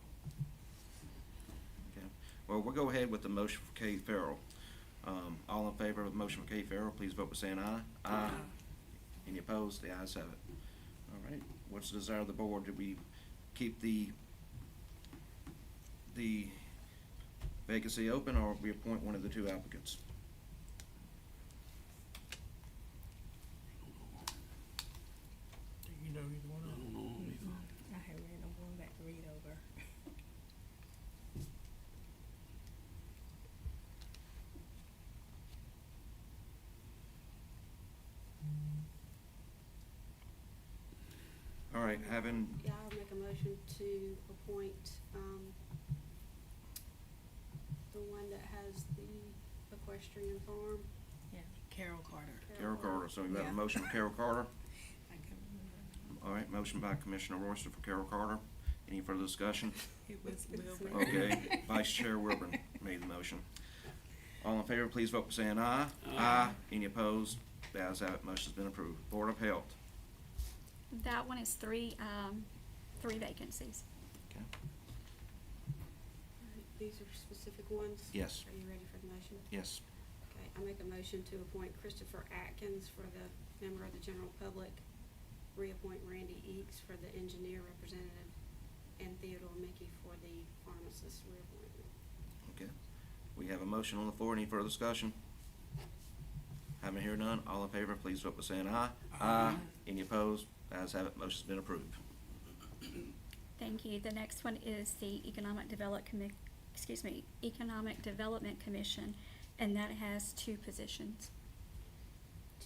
Okay. Well, we'll go ahead with the motion for Kay Farrell. All in favor of the motion for Kay Farrell, please vote by saying aye. Aye. Any opposed? The ayes have it. All right. What's the desire of the board? Do we keep the vacancy open, or we appoint one of the 2 applicants? Do you know either one I of them? don't know either. I have read, I'm going back to read over. right, having, Yeah, I'll make a motion to appoint, the one that has the equestrian farm. Yeah, Carol Carter. Carol Carter, so we have Yeah. a motion for Carol Carter. I can remember. All right, motion by Commissioner Royster for Carol Carter. Any further discussion? It was Wilbur. Okay, Vice Chair Wilburn made the motion. All in favor, please vote by saying aye. Aye. Any opposed? The ayes have it, motion's been approved. Board of Health. That one is three vacancies. Okay. Alright, these are specific ones? Yes. Are you ready for the motion? Yes. Okay, I make a motion to appoint Christopher Atkins for the member of the general public, reappoint Randy Eakes for the engineer representative, and Theodore Mickey for the pharmacist reappointment. Okay. We have a motion on the floor. Any further discussion? Having heard none, all in favor, please vote by saying aye. Aye. Any opposed? The ayes have it, motion's been approved. Thank you. The next one is the Economic Development Commission, and that has two positions.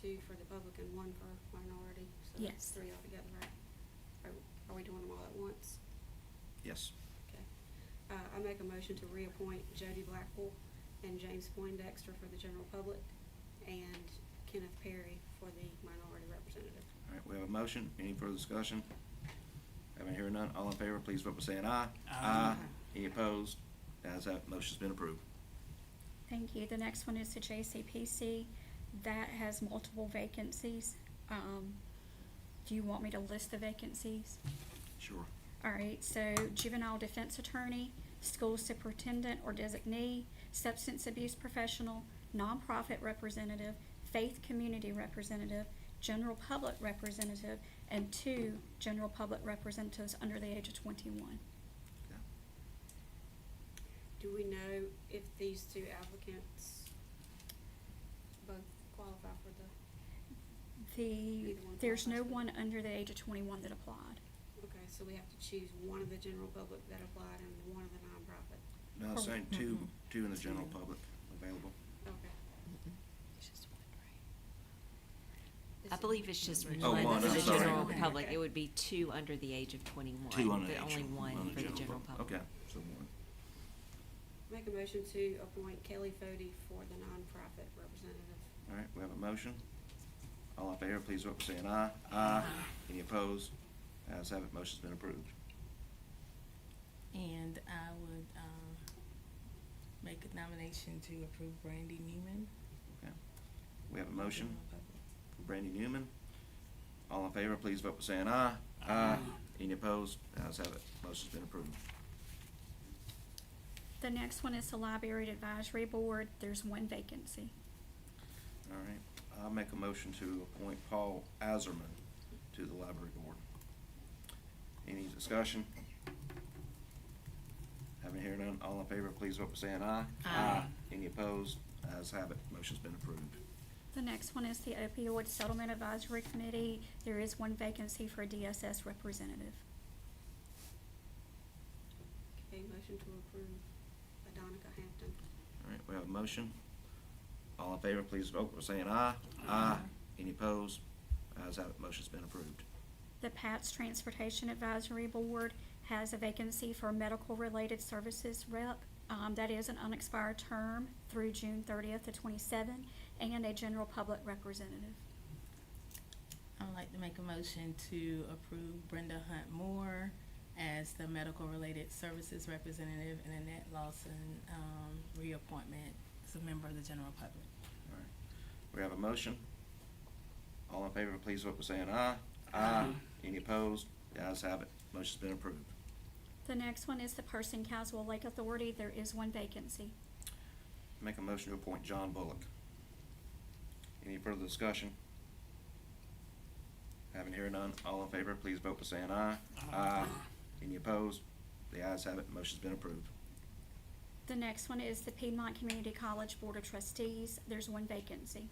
Two for the public and one for minority, so that's Yes. three altogether, right? Are we doing them all at once? Yes. Okay. I make a motion to reappoint Jody Blackwell and James Poindexter for the general public, and Kenneth Perry for the minority representative. All right, we have a motion. Any further discussion? Having heard none, all in favor, please vote by saying aye. Aye. Any opposed? The ayes have it, motion's been approved. Thank you. The next one is the JCPC. That has multiple vacancies. Do you want me to list the vacancies? Sure. All right, so juvenile defense attorney, school superintendent or designee, substance abuse professional, nonprofit representative, faith community representative, general public representative, and 2 general public representatives under the age of 21. Okay. Do we know if these two applicants both qualify for the, Either one There's no qualifies for one under the age of 21 that applied. okay, so we have to choose one of the general public that applied and one of the nonprofit? No, it's saying two in the general public available. Okay. I believe it's just Oh, one one, for I'm the sorry. general Okay. public. It would be 2 under the age of 21. Two on the but age only of- one on for the general public. Okay, so one. Make a motion to appoint Kelly Fody for the nonprofit representative. All right, we have a motion. All in favor, please vote by saying aye. Aye. Any opposed? Ayes have it, motion's been approved. And I would, make a nomination to approve Brandy Newman. Okay. We have a motion for Brandy Newman. All in favor, please vote by saying aye. Aye. Any opposed? Ayes have it, motion's been approved. The next one is the Library Advisory Board. There's 1 vacancy. All right, I'll make a motion to appoint Paul Azerman to the library board. Any discussion? Having heard none, all in favor, please vote by saying aye. Aye. Any opposed? Ayes have it, motion's been approved. The next one is the Opioid Settlement Advisory Committee. There is 1 vacancy for a DSS representative. Okay, motion to approve Adonica Hampton. All right, we have a motion. All in favor, please vote by saying aye. Aye. Any opposed? Ayes have it, motion's been approved. The PATS Transportation Advisory Board has a vacancy for a medical-related services rep. That is an unexpired term through June 30th of 27, and a general public representative. I would like to make a motion to approve Brenda Hunt Moore as the medical-related services representative and Annette Lawson, reappointment as a member of the general public. All right, we have a motion. All in favor, please vote by saying aye. Aye. Any opposed? The ayes have it, motion's been approved. The next one is the Person Caswell Lake Authority. There is 1 vacancy. Make a motion to appoint John Bullock. Any further discussion? Having heard none, all in favor, please vote by saying aye. Aye. Any opposed? The ayes have it, motion's been approved. The next one is the Piedmont Community College Board of Trustees. There's 1 vacancy.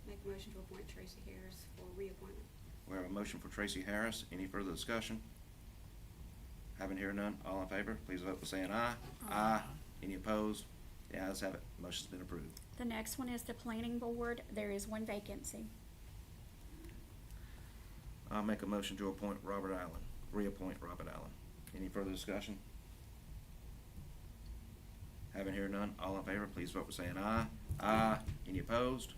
Make a motion to appoint Tracy Harris for reappointment. We have a motion for Tracy Harris. Any further discussion? Having heard none, all in favor, please vote by saying aye. Aye. Any opposed? The ayes have it, motion's been approved. The next one is the Planning Board. There is 1 vacancy. I'll make a motion to reappoint Robert Allen. Any further discussion? Having heard none, all in favor, please vote by saying aye. Aye. Any opposed?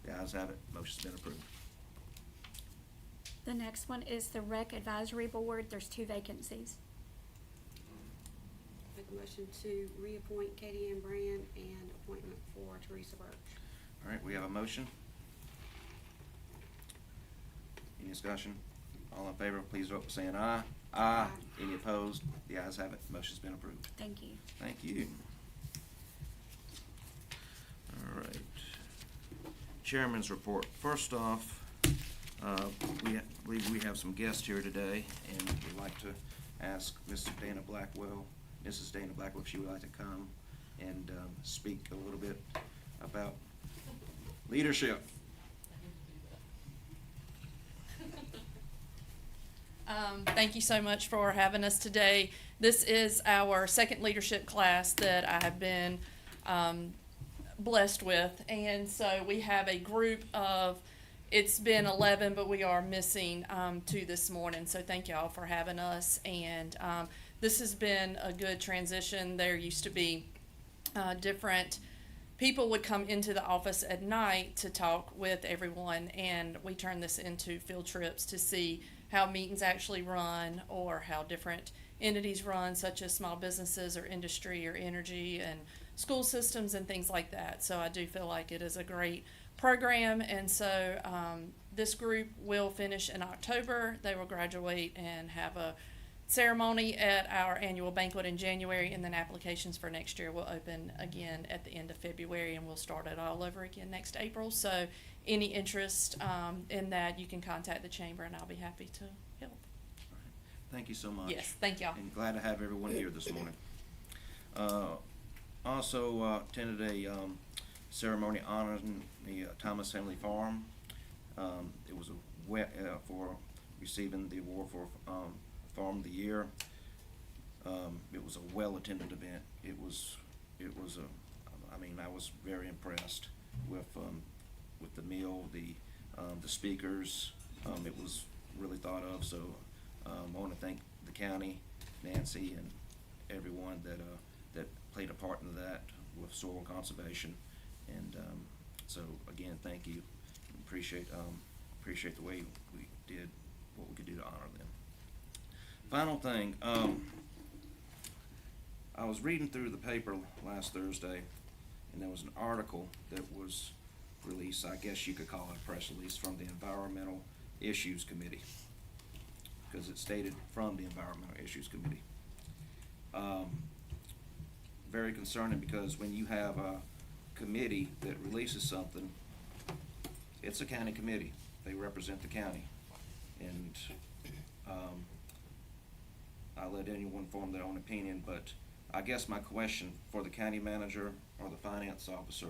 The ayes have it, motion's been approved. The next one is the Rec Advisory Board. There's 2 vacancies. Make a motion to reappoint Katie Ann Brand and appointment for Teresa Birch. All right, we have a motion. Any discussion? All in favor, please vote by saying aye. Aye. Any opposed? The ayes have it, motion's been approved. Thank you. Thank you. All right. Chairman's report. First off, we have some guests here today, and we'd like to ask Mrs. Dana Blackwell, if she would like to come and speak a little bit about leadership. Thank you so much for having us today. This is our second leadership class that I have been blessed with. And so we have a group of, it's been 11, but we are missing 2 this morning. So thank y'all for having us. And this has been a good transition. There used to be different people would come into the office at night to talk with everyone, and we turned this into field trips to see how meetings actually run or how different entities run, such as small businesses or industry or energy and school systems and things like that. So I do feel like it is a great program, and so this group will finish in October. They will graduate and have a ceremony at our annual banquet in January, and then applications for next year will open again at the end of February, and we'll start it all over again next April. So any interest in that, you can contact the chamber, and I'll be happy to help. Thank you so much. Yes, thank y'all. And glad to have everyone here this morning. Also attended a ceremony honoring the Thomas Family Farm. It was for receiving the award for Farm of the Year. It was a well-attended event. I was very impressed with the meal, the speakers. It was really thought of. So I want to thank the county, Nancy, and everyone that played a part in that with soil conservation. And so again, thank you. Appreciate the way we did what we could do to honor them. Final thing, I was reading through the paper last Thursday, and there was an article that was released, I guess you could call it a press release, from the Environmental Issues Committee, because it stated from the Environmental Issues Committee. Very concerning, because when you have a committee that releases something, it's a county committee. They represent the county. And I'll let anyone form their own opinion, but I guess my question for the county manager or the finance officer,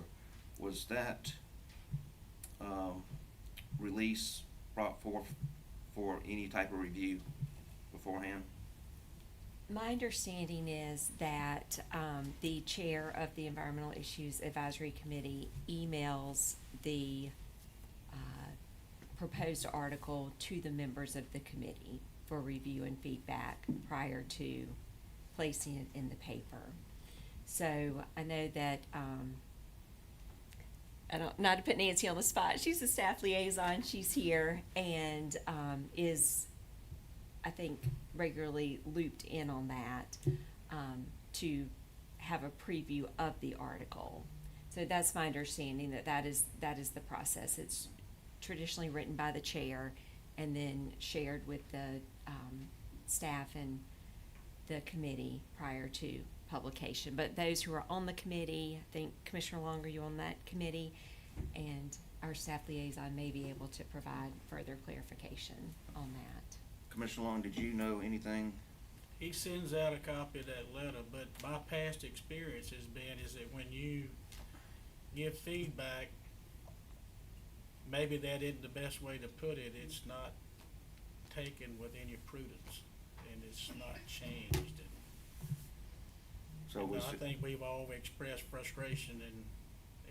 was that release brought forth for any type of review beforehand? My understanding is that the chair of the Environmental Issues Advisory Committee emails the proposed article to the members of the committee for review and feedback prior to placing it in the paper. So I know that, not to put Nancy on the spot, she's the staff liaison, she's here, and is, I think, regularly looped in on that to have a preview of the article. So that's my understanding, that is the process. It's traditionally written by the chair and then shared with the staff and the committee prior to publication. But those who are on the committee, I think Commissioner Long, are you on that committee? And our staff liaison may be able to provide further clarification on that. Commissioner Long, did you know anything? He sends out a copy of that letter, but my past experience has been is that when you give feedback, maybe that isn't the best way to put it. It's not taken with any prudence, and it's not changed. So And was I it, think we've all expressed frustration, and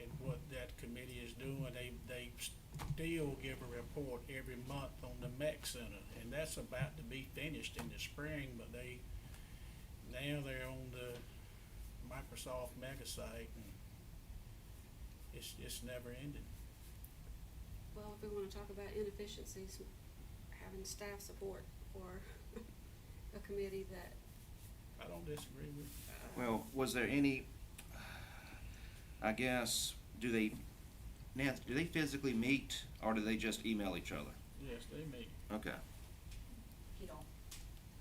and what that committee is doing. They still give a report every month on the MEC Center, and that's about to be finished in the spring, but now they're on the Microsoft mega site, and it's never ending. Well, if we wanna talk about inefficiencies, having staff support for a committee that, I don't disagree with you. Well, was there any, I guess, do they physically meet, or do they just email each other? Yes, they meet. Okay. If you don't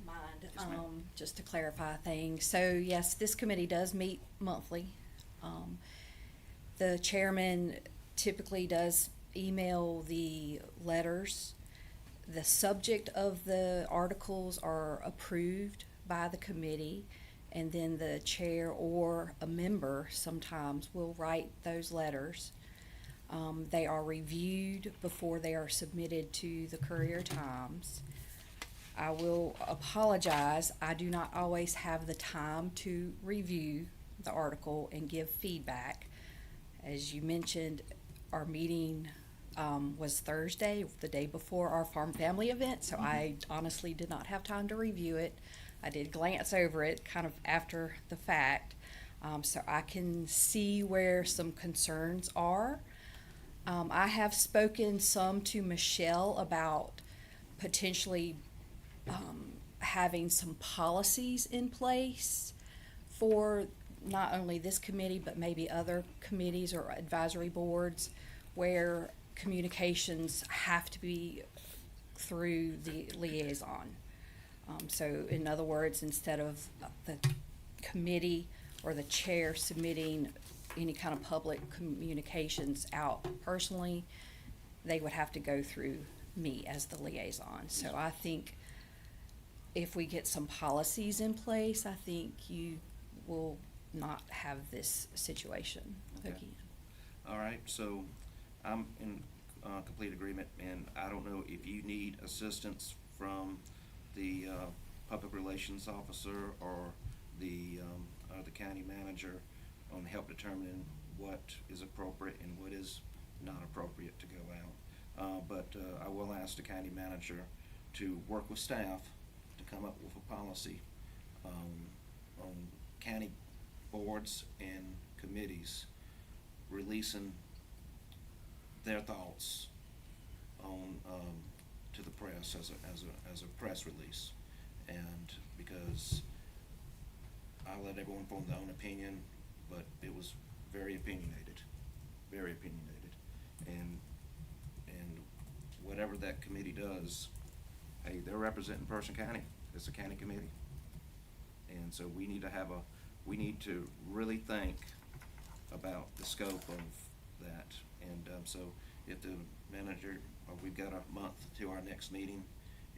mind, Yes, ma'am. just to clarify things. So yes, this committee does meet monthly. The chairman typically does email the letters. The subject of the articles are approved by the committee, and then the chair or a member sometimes will write those letters. They are reviewed before they are submitted to the Courier-Times. I will apologize, I do not always have the time to review the article and give feedback. As you mentioned, our meeting was Thursday, the day before our Farm Family event, so I honestly did not have time to review it. I did glance over it kind of after the fact, so I can see where some concerns are. I have spoken some to Michelle about potentially having some policies in place for not only this committee, but maybe other committees or advisory boards where communications have to be through the liaison. So in other words, instead of the committee or the chair submitting any kind of public communications out personally, they would have to go through me as the liaison. So I think if we get some policies in place, I think you will not have this situation Okay. again. All right, so I'm in complete agreement, and I don't know if you need assistance from the public relations officer or the county manager on help determining what is appropriate and what is not appropriate to go out. But I will ask the county manager to work with staff to come up with a policy on county boards and committees releasing their thoughts on to the press as a press release. And because I let everyone form their own opinion, but it was very opinionated, and whatever that committee does, hey, they're representing Person County. It's a county committee, and so we need to really think about the scope of that. And so if the manager, or we've got a month to our next meeting,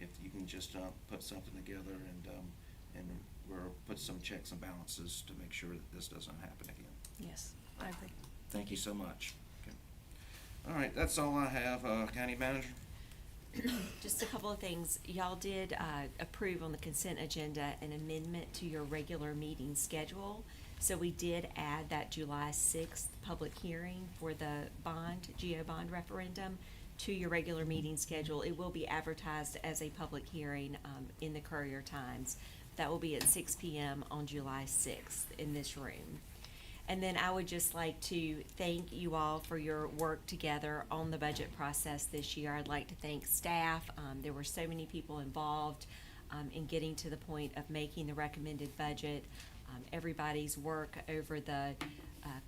if you can just put something together and we'll put some checks and balances to make sure that this doesn't happen again. Yes, I agree. Thank you so much. Okay. All right, that's all I have. County manager? Just a couple of things. Y'all did approve on the consent agenda an amendment to your regular meeting schedule. So we did add that July 6th public hearing for the GO bond referendum to your regular meeting schedule. It will be advertised as a public hearing in the Courier-Times. That will be at 6 p.m. on July 6th in this room. And then I would just like to thank you all for your work together on the budget process this year. I'd like to thank staff. There were so many people involved in getting to the point of making the recommended budget. Everybody's work over the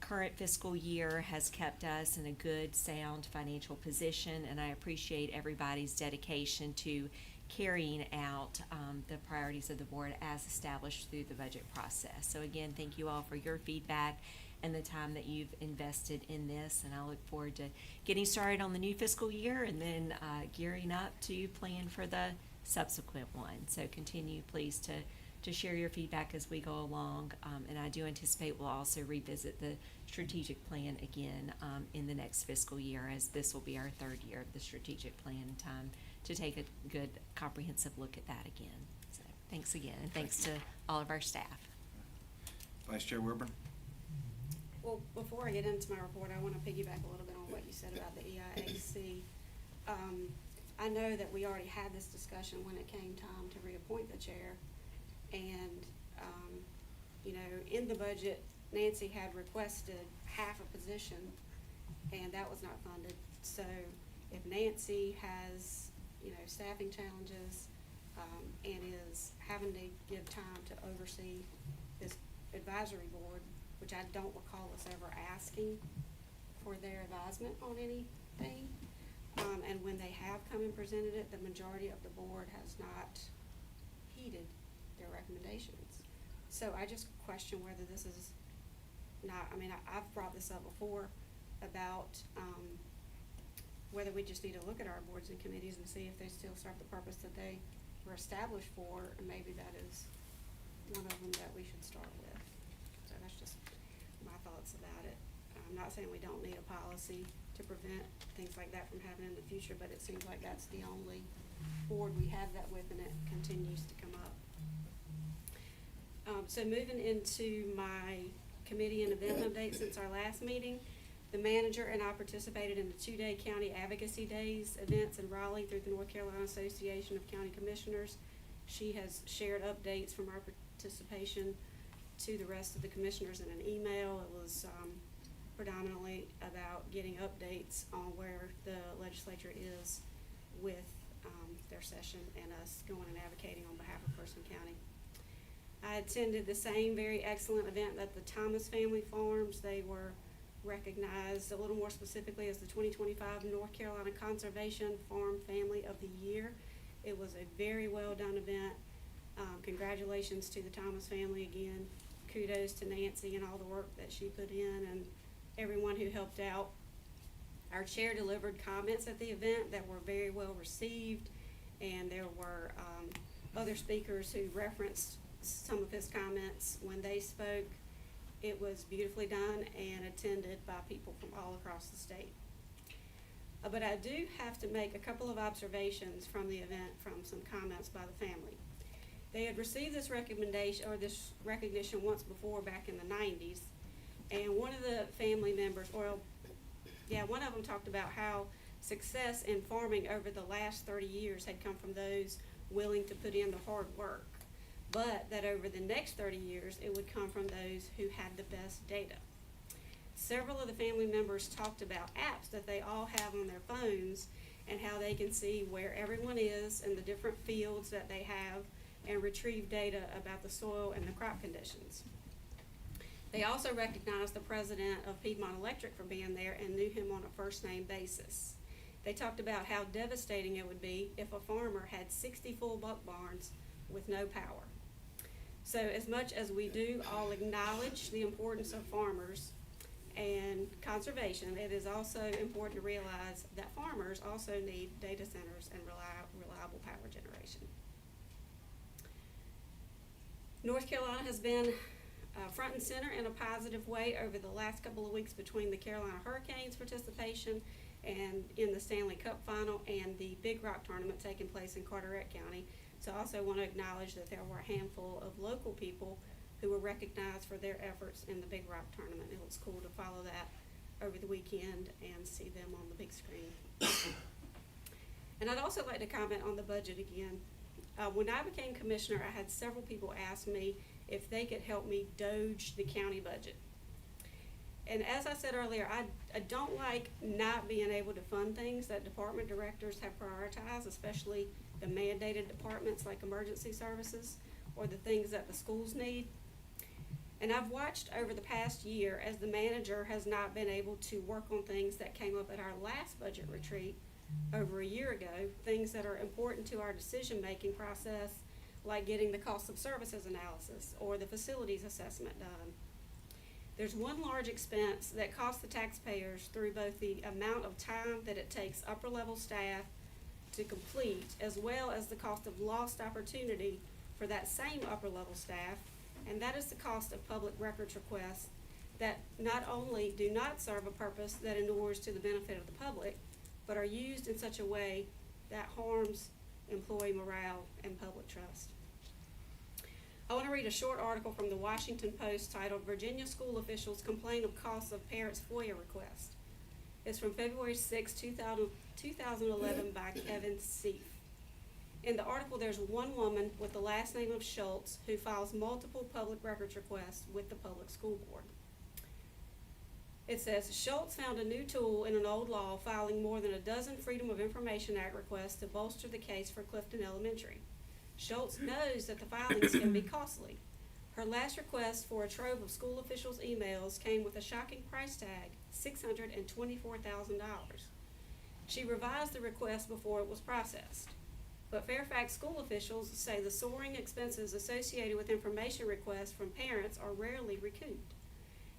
current fiscal year has kept us in a good, sound financial position, and I appreciate everybody's dedication to carrying out the priorities of the board as established through the budget process. So again, thank you all for your feedback and the time that you've invested in this, and I look forward to getting started on the new fiscal year and then gearing up to plan for the subsequent one. So continue, please, to share your feedback as we go along, and I do anticipate we'll also revisit the strategic plan again in the next fiscal year, as this will be our third year of the strategic plan. Time to take a good comprehensive look at that again. So thanks again, and thanks to all of our staff. Vice Chair Wilburn? Well, before I get into my report, I want to piggyback a little bit on what you said about the EIAC. I know that we already had this discussion when it came time to reappoint the chair. And, you know, in the budget, Nancy had requested half a position, and that was not funded. So if Nancy has, you know, staffing challenges, and is having to give time to oversee this advisory board, which I don't recall us ever asking for their advisement on anything. And when they have come and presented it, the majority of the board has not heeded their recommendations. So I just question whether this is not, I mean, I've brought this up before about, whether we just need to look at our boards and committees and see if they still serve the purpose that they were established for, and maybe that is one of them that we should start with. So that's just my thoughts about it. I'm not saying we don't need a policy to prevent things like that from happening in the future, but it seems like that's the only board we have that with, and it continues to come up. So moving into my committee and event update since our last meeting, the manager and I participated in the 2-day County Advocacy Days events in Raleigh through the North Carolina Association of County Commissioners. She has shared updates from our participation to the rest of the commissioners in an email. It was predominantly about getting updates on where the legislature is with their session and us going and advocating on behalf of Person County. I attended the same very excellent event at the Thomas Family Farms. They were recognized a little more specifically as the 2025 North Carolina Conservation Farm Family of the Year. It was a very well done event. Congratulations to the Thomas family again. Kudos to Nancy and all the work that she put in and everyone who helped out. Our chair delivered comments at the event that were very well received, and there were other speakers who referenced some of his comments when they spoke. It was beautifully done and attended by people from all across the state. But I do have to make a couple of observations from the event from some comments by the family. They had received this recommendation or this recognition once before back in the 90s, and one of the family members, one of them talked about how success in farming over the last 30 years had come from those willing to put in the hard work, but that over the next 30 years it would come from those who had the best data. Several of the family members talked about apps that they all have on their phones and how they can see where everyone is in the different fields that they have and retrieve data about the soil and the crop conditions. They also recognized the president of Piedmont Electric for being there and knew him on a first name basis. They talked about how devastating it would be if a farmer had 60 full buck barns with no power. So as much as we do all acknowledge the importance of farmers and conservation, it is also important to realize that farmers also need data centers and reliable power generation. North Carolina has been front and center in a positive way over the last couple of weeks between the Carolina Hurricanes participation and in the Stanley Cup final and the Big Rock tournament taking place in Carteret County. So I also want to acknowledge that there were a handful of local people who were recognized for their efforts in the Big Rock tournament. It was cool to follow that over the weekend and see them on the big screen. And I'd also like to comment on the budget again. When I became commissioner, I had several people ask me if they could help me doge the county budget. And as I said earlier, I don't like not being able to fund things that department directors have prioritized, especially the mandated departments like emergency services or the things that the schools need. And I've watched over the past year as the manager has not been able to work on things that came up at our last budget retreat over a year ago, things that are important to our decision-making process, like getting the cost of services analysis or the facilities assessment done. There's one large expense that costs the taxpayers through both the amount of time that it takes upper-level staff to complete, as well as the cost of lost opportunity for that same upper-level staff, and that is the cost of public records requests that not only do not serve a purpose that endures to the benefit of the public, but are used in such a way that harms employee morale and public trust. I want to read a short article from the Washington Post titled "Virginia School Officials Complain of Costs of Parents' FOIA Request." It's from February 6, 2011 by Kevin Seif. In the article, there's one woman with the last name of Schultz who files multiple public records requests with the public school board. It says, Schultz found a new tool in an old law, filing more than a dozen Freedom of Information Act requests to bolster the case for Clifton Elementary. Schultz knows that the filings can be costly. Her last request for a trove of school officials' emails came with a shocking price tag, $624,000. She revised the request before it was processed. But Fairfax school officials say the soaring expenses associated with information requests from parents are rarely recouped.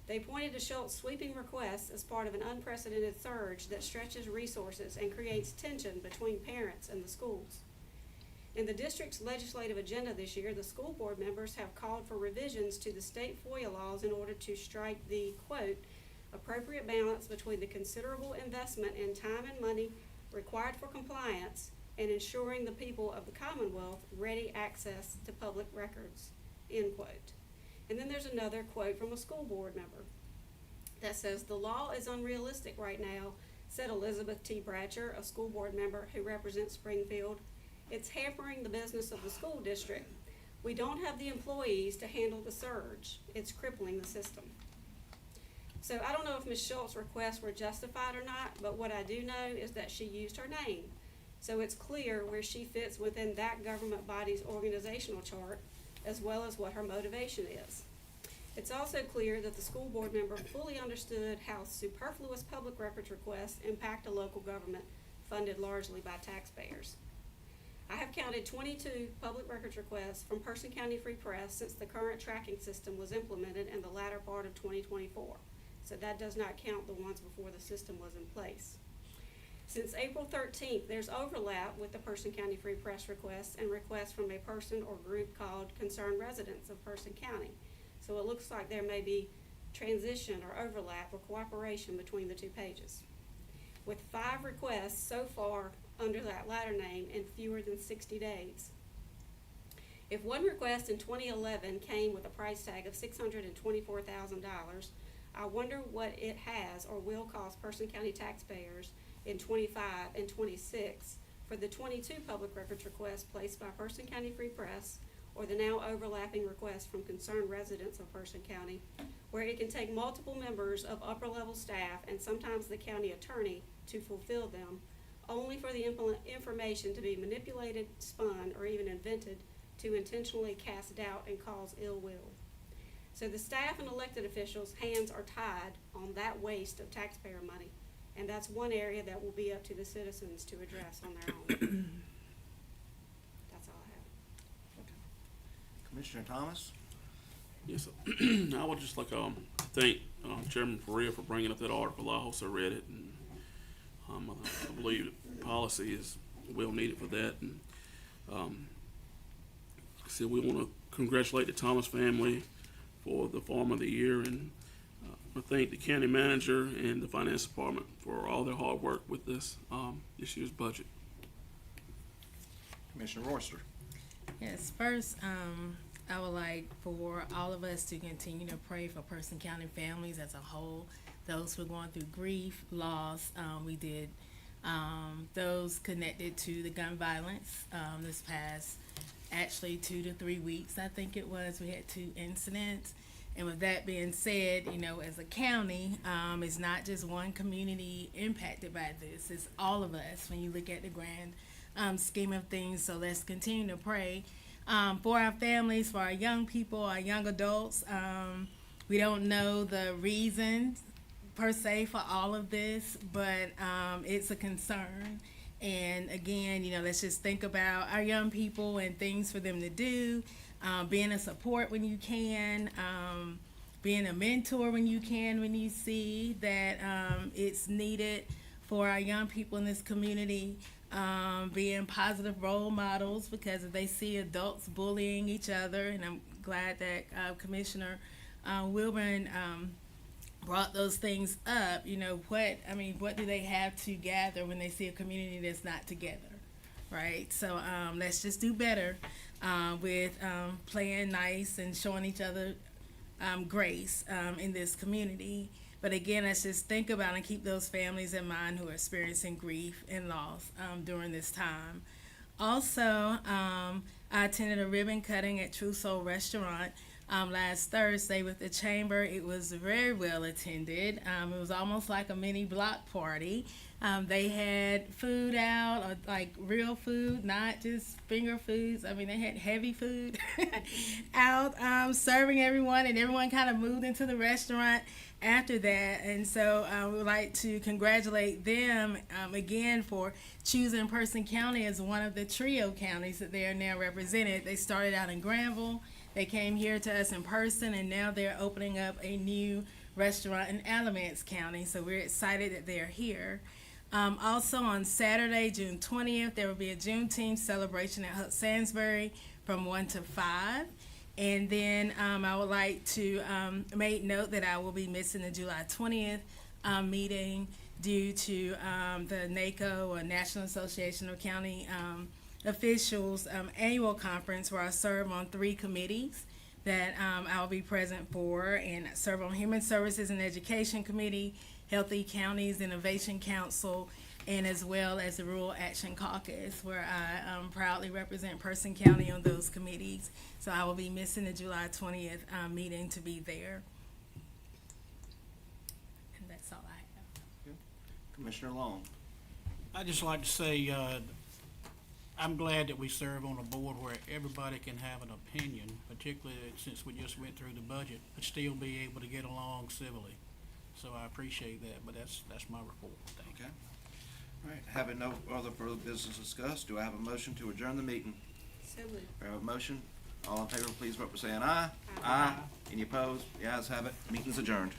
They pointed to Schultz's sweeping requests as part of an unprecedented surge that stretches resources and creates tension between parents and the schools. In the district's legislative agenda this year, the school board members have called for revisions to the state FOIA laws in order to strike the, quote, appropriate balance between the considerable investment in time and money required for compliance and ensuring the people of the Commonwealth ready access to public records, end quote. And then there's another quote from a school board member that says, the law is unrealistic right now, said Elizabeth T. Bratcher, a school board member who represents Springfield. It's hampering the business of the school district. We don't have the employees to handle the surge. It's crippling the system. So I don't know if Ms. Schultz's requests were justified or not, but what I do know is that she used her name. So it's clear where she fits within that government body's organizational chart, as well as what her motivation is. It's also clear that the school board member fully understood how superfluous public records requests impact a local government funded largely by taxpayers. I have counted 22 public records requests from Person County Free Press since the current tracking system was implemented in the latter part of 2024. So that does not count the ones before the system was in place. Since April 13th, there's overlap with the Person County Free Press requests and requests from a person or group called Concerned Residents of Person County. So it looks like there may be transition or overlap or cooperation between the two pages. With 5 requests so far under that latter name in fewer than 60 days. If one request in 2011 came with a price tag of $624,000, I wonder what it has or will cost Person County taxpayers in 25 and 26 for the 22 public records requests placed by Person County Free Press or the now overlapping requests from Concerned Residents of Person County, where it can take multiple members of upper-level staff and sometimes the county attorney to fulfill them, only for the information to be manipulated, spun, or even invented to intentionally cast doubt and cause ill will. So the staff and elected officials' hands are tied on that waste of taxpayer money, and that's one area that will be up to the citizens to address on their own. That's all I have. Commissioner Thomas? Yes, sir. I would just like to thank Chairman Faria for bringing up that article. I also read it, and I believe that policy is well needed for that. And so we want to congratulate the Thomas family for the Farm of the Year, and I thank the county manager and the finance department for all their hard work with this year's budget. Commissioner Royster? Yes, first, I would like for all of us to continue to pray for Person County families as a whole, those who are going through grief, loss. We did those connected to the gun violence this past, actually 2 to 3 weeks, I think it was. We had 2 incidents. And with that being said, you know, as a county, it's not just one community impacted by this. It's all of us when you look at the grand scheme of things. So let's continue to pray for our families, for our young people, our young adults. We don't know the reason per se for all of this, but it's a concern. And again, you know, let's just think about our young people and things for them to do, being a support when you can, being a mentor when you can, when you see that it's needed for our young people in this community, being positive role models, because if they see adults bullying each other, and I'm glad that Commissioner Wilburn brought those things up. You know, what do they have to gather when they see a community that's not together? right? So let's just do better with playing nice and showing each other grace in this community. But again, let's just think about and keep those families in mind who are experiencing grief and loss during this time. Also, I attended a ribbon cutting at True Soul Restaurant last Thursday with the chamber. It was very well attended. It was almost like a mini block party. They had food out, like real food, not just finger foods. I mean, they had heavy food out, serving everyone, and everyone kind of moved into the restaurant after that. And so we would like to congratulate them again for choosing Person County as one of the trio counties that they are now represented. They started out in Granville. They came here to us in person, and now they're opening up a new restaurant in Alamance County. So we're excited that they're here. Also on Saturday, June 20th, there will be a Juneteenth celebration at Hutt Sandsbury from 1 to 5. And then I would like to make note that I will be missing the July 20th meeting due to the NACO, or National Association of County Officials annual conference, where I serve on 3 committees that I'll be present for, and serve on Human Services and Education Committee, Healthy Counties Innovation Council, and as well as the Rural Action Caucus, where I proudly represent Person County on those committees. So I will be missing the July 20th meeting to be there. And that's all I have. Commissioner Long. I'd just like to say, I'm glad that we serve on a board where everybody can have an opinion, particularly since we just went through the budget, but still be able to get along civilly. So I appreciate that, but that's my report. Thank you. Okay. All right, having no other further business discussed, do I have a motion to adjourn the meeting? So moved. I have a motion. All in favor, please vote by saying aye. Aye. Any opposed? The ayes have it. Meeting's adjourned.